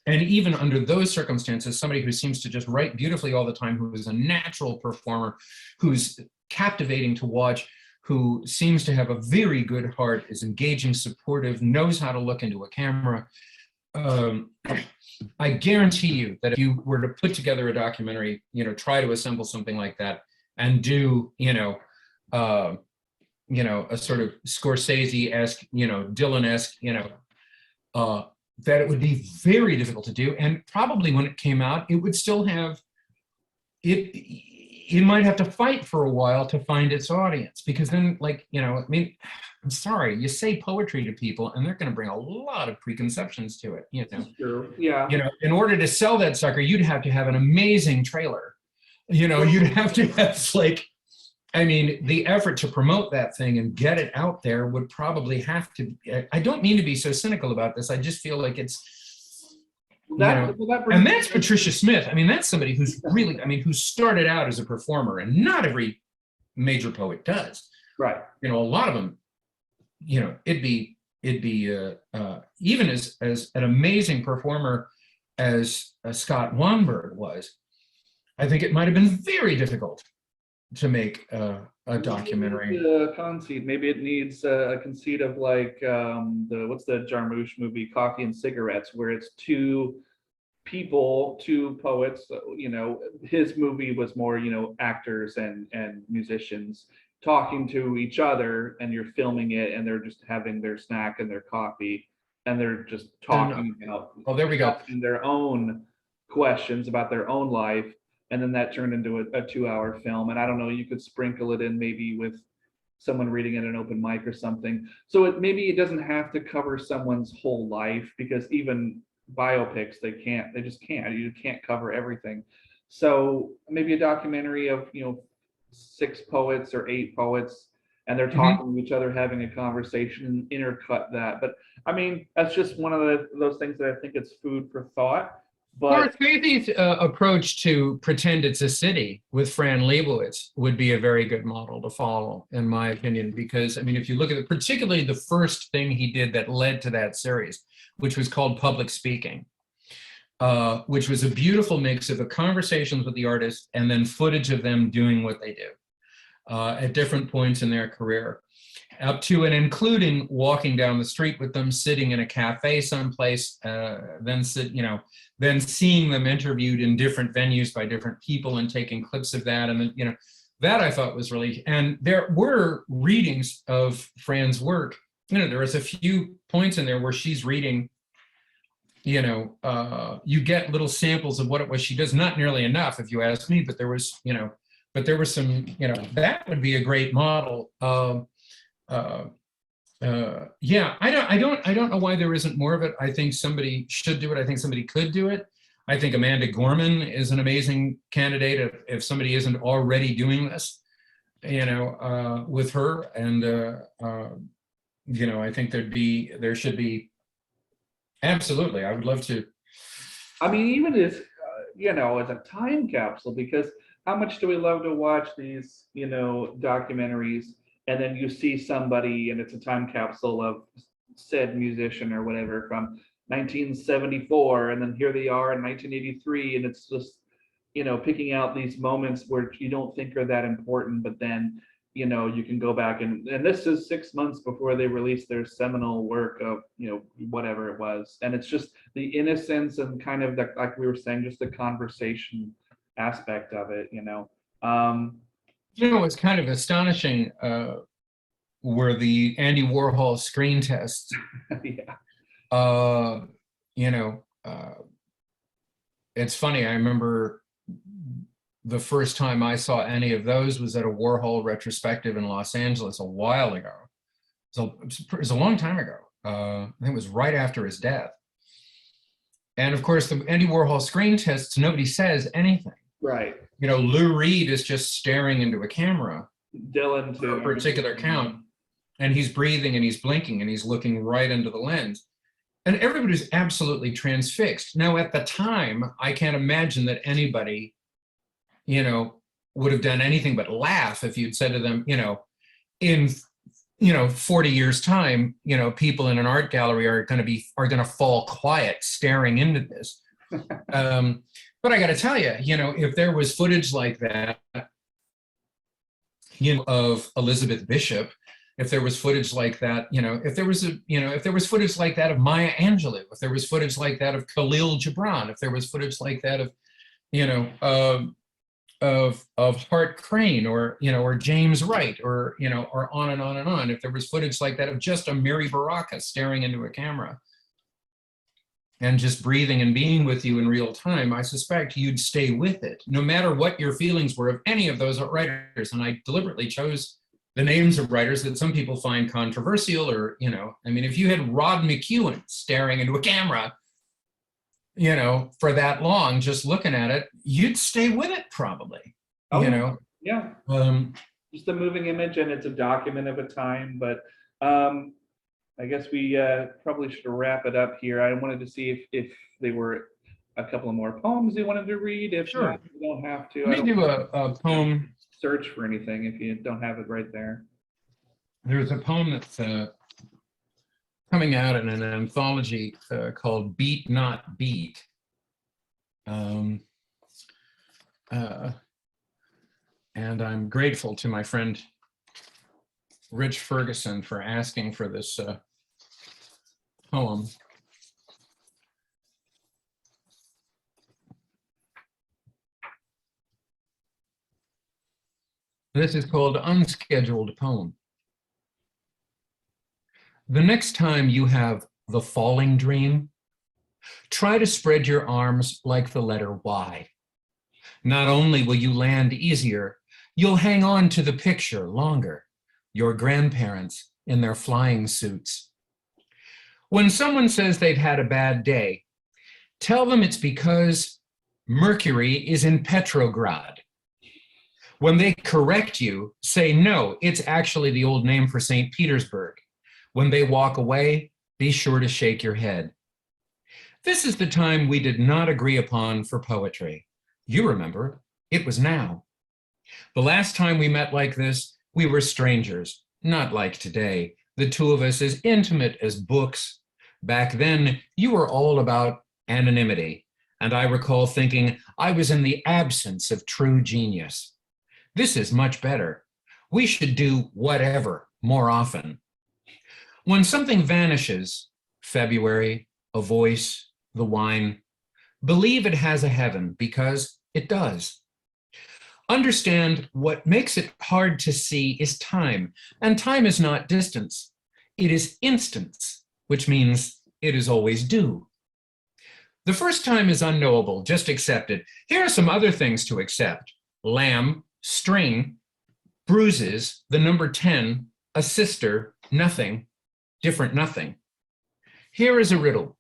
And even under those circumstances, somebody who seems to just write beautifully all the time, who is a natural performer, who's captivating to watch, who seems to have a very good heart, is engaging, supportive, knows how to look into a camera. I guarantee you that if you were to put together a documentary, try to assemble something like that and do, a sort of Scorsese-esque, Dylan-esque, that it would be very difficult to do. And probably when it came out, it would still have, it might have to fight for a while to find its audience, because then, I'm sorry, you say poetry to people and they're going to bring a lot of preconceptions to it, True. Yeah. In order to sell that sucker, you'd have to have an amazing trailer. You'd have to have the effort to promote that thing and get it out there would probably have to, I don't mean to be so cynical about this. I just feel like it's, and that's Patricia Smith. That's somebody who's really, who started out as a performer, and not every major poet does. Right. A lot of them, it'd be even as an amazing performer as Scott Weinberg was, I think it might have been very difficult to make a documentary. Maybe it needs a conceit of like what's the Jarmusch movie, Coffee and Cigarettes, where it's two poets. His movie was more actors and musicians talking to each other, and you're filming it, and they're just having their snack and their coffee, and they're just talking about there we go, asking their own questions about their own life. And then that turned into a 2-hour film. And I don't know, you could sprinkle it in maybe with someone reading at an open mic or something. So maybe it doesn't have to cover someone's whole life, because even biopics, they just can't. You can't cover everything. So maybe a documentary of, 6 poets or 8 poets, and they're talking to each other, having a conversation, and intercut that. But that's just one of those things that I think it's food for thought. But Scorsese's approach to Pretend It's a City with Fran Lebowitz would be a very good model to follow, in my opinion, because, if you look at it, particularly the first thing he did that led to that series, which was called Public Speaking, which was a beautiful mix of the conversations with the artist and then footage of them doing what they do at different points in their career, up to and including walking down the street with them, sitting in a cafe someplace, then seeing them interviewed in different venues by different people and taking clips of that. And then, that I thought was really, and there were readings of Fran's work. There was a few points in there where she's reading, you get little samples of what it was she does, not nearly enough if you ask me, but there was some, that would be a great model. I don't know why there isn't more of it. I think somebody should do it. I think somebody could do it. I think Amanda Gorman is an amazing candidate if somebody isn't already doing this, with her. And, I think there should be, absolutely. I would love to. Even as, as a time capsule, because how much do we love to watch these, documentaries, and then you see somebody and it's a time capsule of said musician or whatever from 1974, and then here they are in 1983, and it's just, picking out these moments where you don't think are that important, but then, you can go back and this is 6 months before they released their seminal work of, whatever it was. And it's just the innocence and kind of the, like we were saying, just the conversation aspect of it, It's kind of astonishing were the Andy Warhol screen tests. Yeah. It's funny. I remember the first time I saw any of those was at a Warhol retrospective in Los Angeles a while ago. So it was a long time ago. I think it was right after his death. And of course, the Andy Warhol screen tests, nobody says anything. Right. Lou Reed is just staring into a camera. Dylan too. For a particular count. And he's breathing and he's blinking and he's looking right into the lens. And everybody's absolutely transfixed. Now, at the time, I can't imagine that anybody, would have done anything but laugh if you'd said to them, in 40 years time, people in an art gallery are going to fall quiet staring into this. But I got to tell you, if there was footage like that, of Elizabeth Bishop, if there was footage like that, if there was footage like that of Maya Angelou, if there was footage like that of Khalil Gibran, if there was footage like that of, of Hart Crane, or James Wright, or on and on and on. If there was footage like that of just a Mary Baraka staring into a camera and just breathing and being with you in real time, I suspect you'd stay with it, no matter what your feelings were of any of those writers. And I deliberately chose the names of writers that some people find controversial, or, if you had Rod McEwen staring into a camera, for that long, just looking at it, you'd stay with it probably, Yeah. Just a moving image, and it's a document of a time, but I guess we probably should wrap it up here. I wanted to see if there were a couple of more poems you wanted to read. If sure. not, you don't have to. Let me do a poem. Search for anything if you don't have it right there. There's a poem that's coming out in an anthology called Beat Not Beat. And I'm grateful to my friend Rich Ferguson for asking for this poem. This is called Unscheduled Poem. The next time you have the falling dream, try to spread your arms like the letter Y. Not only will you land easier, you'll hang on to the picture longer, your grandparents in their flying suits. When someone says they've had a bad day, tell them it's because Mercury is in Petrograd. When they correct you, say, no, it's actually the old name for St. Petersburg. When they walk away, be sure to shake your head. This is the time we did not agree upon for poetry. You remember, it was now. The last time we met like this, we were strangers, not like today, the two of us as intimate as books. Back then, you were all about anonymity, and I recall thinking I was in the absence of true genius. This is much better. We should do whatever more often. When something vanishes, February, a voice, the wine, believe it has a heaven, because it does. Understand what makes it hard to see is time, and time is not distance. It is instance, which means it is always due. The first time is unknowable, just accept it. Here are some other things to accept. Lamb, string, bruises, the number 10, a sister, nothing, different nothing. Here is a riddle.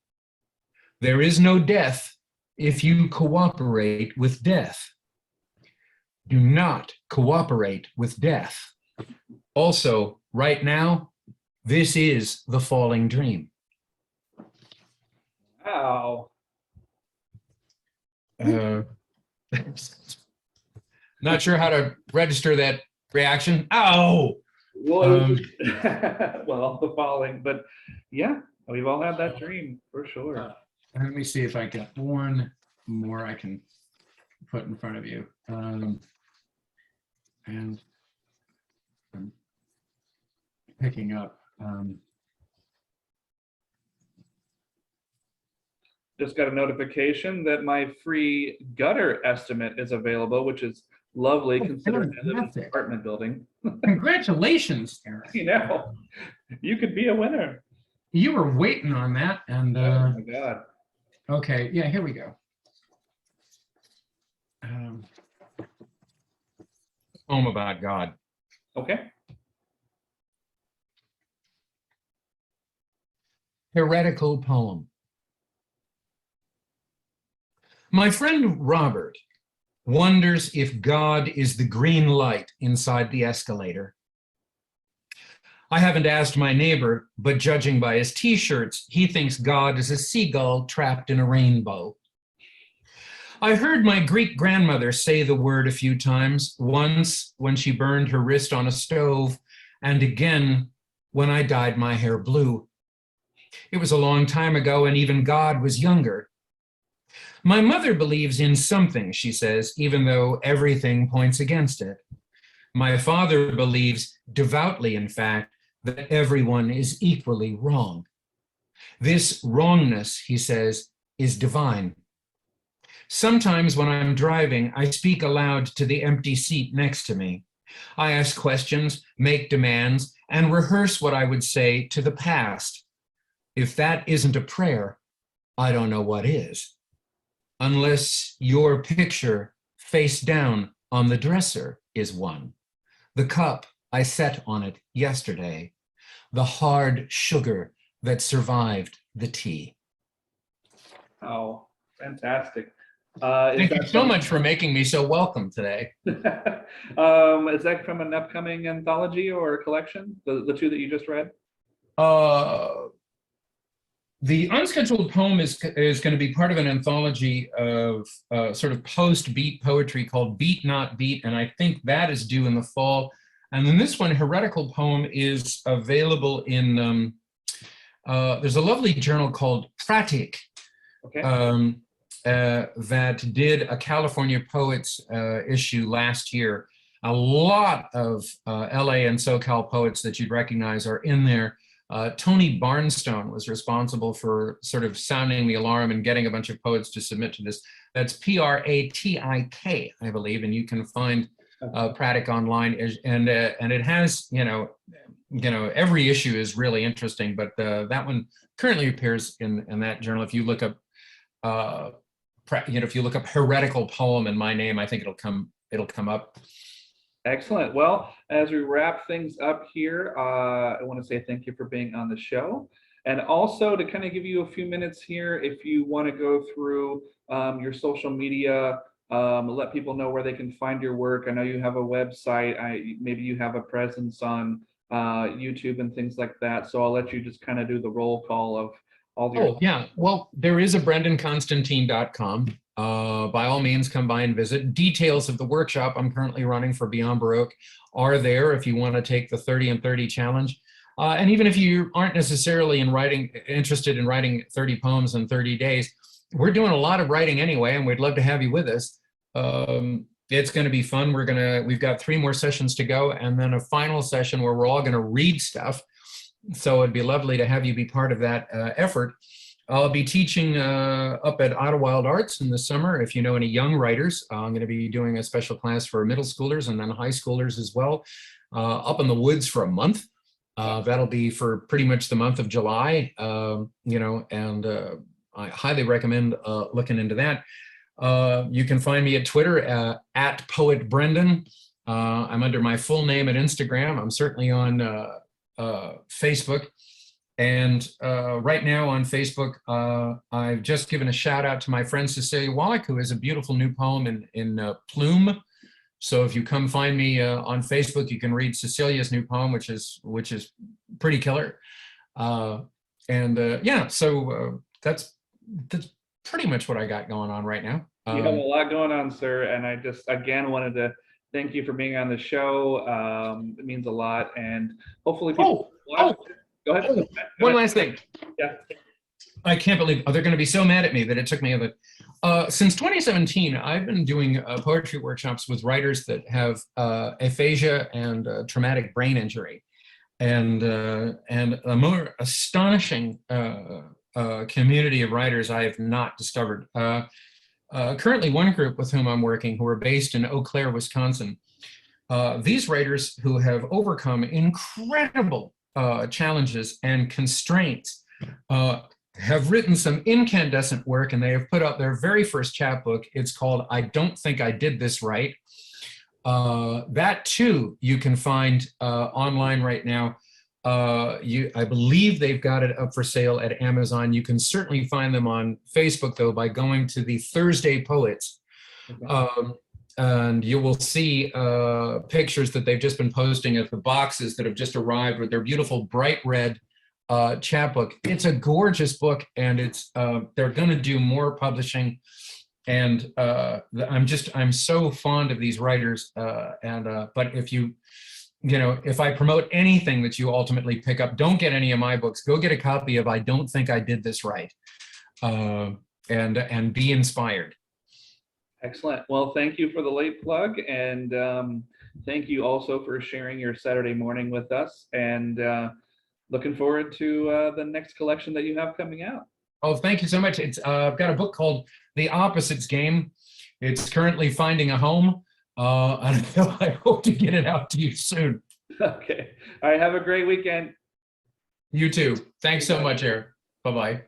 There is no death if you cooperate with death. Do not cooperate with death. Also, right now, this is the falling dream. Wow. Not sure how to register that reaction. Ow! Well, well, the falling, but yeah, we've all had that dream for sure. Let me see if I got one more I can put in front of you. And I'm picking up. Just got a notification that my free gutter estimate is available, which is lovely considering I live in an apartment building. Congratulations, Eric. You could be a winner. You were waiting on that, and oh my God. Okay, yeah, here we go. Poem about God. Okay. Heretical poem. My friend Robert wonders if God is the green light inside the escalator. I haven't asked my neighbor, but judging by his t-shirts, he thinks God is a seagull trapped in a rainbow. I heard my Greek grandmother say the word a few times, once when she burned her wrist on a stove, and again when I dyed my hair blue. It was a long time ago, and even God was younger. My mother believes in something, she says, even though everything points against it. My father believes, devoutly in fact, that everyone is equally wrong. This wrongness, he says, is divine. Sometimes when I'm driving, I speak aloud to the empty seat next to me. I ask questions, make demands, and rehearse what I would say to the past. If that isn't a prayer, I don't know what is. Unless your picture face down on the dresser is one. The cup I set on it yesterday. The hard sugar that survived the tea. Oh, fantastic. Thank you so much for making me so welcome today. Is that from an upcoming anthology or collection? The two that you just read? The unscheduled poem is going to be part of an anthology of sort of post-beat poetry called Beat Not Beat, and I think that is due in the fall. And then this one, Heretical Poem, is available in, there's a lovely journal called Pratik, Okay. That did a California Poets issue last year. A lot of LA and SoCal poets that you'd recognize are in there. Tony Barnstone was responsible for sort of sounding the alarm and getting a bunch of poets to submit to this. That's Pratik, I believe, and you can find Pratik online. And it has, every issue is really interesting, but that one currently appears in that journal. If you look up, if you look up heretical poem in my name, I think it'll come up. Excellent. Well, as we wrap things up here, I want to say thank you for being on the show. And also to kind of give you a few minutes here, if you want to go through your social media, let people know where they can find your work. I know you have a website. Maybe you have a presence on YouTube and things like that. So I'll let you just kind of do the roll call of all your. Oh, yeah. Well, there is a BrendanConstantine.com. By all means, come by and visit. Details of the workshop I'm currently running for Beyond Baroque are there if you want to take the 30 and 30 challenge. And even if you aren't necessarily interested in writing 30 poems in 30 days, we're doing a lot of writing anyway, and we'd love to have you with us. It's going to be fun. We've got 3 more sessions to go, and then a final session where we're all going to read stuff. So it'd be lovely to have you be part of that effort. I'll be teaching up at Idlewild Arts in the summer. If you know any young writers, I'm going to be doing a special class for middle schoolers and then high schoolers as well, up in the woods for a month. That'll be for pretty much the month of July, and I highly recommend looking into that. You can find me at Twitter at Poet Brendan. I'm under my full name at Instagram. I'm certainly on Facebook. And right now on Facebook, I've just given a shout out to my friend Cecilia Wallach, who has a beautiful new poem in Plume. So if you come find me on Facebook, you can read Cecilia's new poem, which is pretty killer. So that's pretty much what I got going on right now. You have a lot going on, sir. And I just, again, wanted to thank you for being on the show. It means a lot. And hopefully people watch. Go ahead. Oh, one last thing. Yeah. I can't believe they're going to be so mad at me that it took me a bit. Since 2017, I've been doing poetry workshops with writers that have aphasia and traumatic brain injury, and a more astonishing community of writers I have not discovered. Currently, one group with whom I'm working, who are based in Eau Claire, Wisconsin, these writers who have overcome incredible challenges and constraints have written some incandescent work, and they have put out their very first chapbook. It's called I Don't Think I Did This Right. That too you can find online right now. I believe they've got it up for sale at Amazon. You can certainly find them on Facebook though by going to the Thursday Poets. Okay. And you will see pictures that they've just been posting of the boxes that have just arrived with their beautiful bright red chapbook. It's a gorgeous book, and it's they're going to do more publishing. And I'm so fond of these writers. But if you if I promote anything that you ultimately pick up, don't get any of my books. Go get a copy of I Don't Think I Did This Right, and be inspired. Excellent. Well, thank you for the late plug, and thank you also for sharing your Saturday morning with us. And looking forward to the next collection that you have coming out. Oh, thank you so much. I've got a book called The Opposites Game. It's currently finding a home. And I hope to get it out to you soon. Okay. All right. Have a great weekend. You too. Thanks so much, Eric. Bye-bye.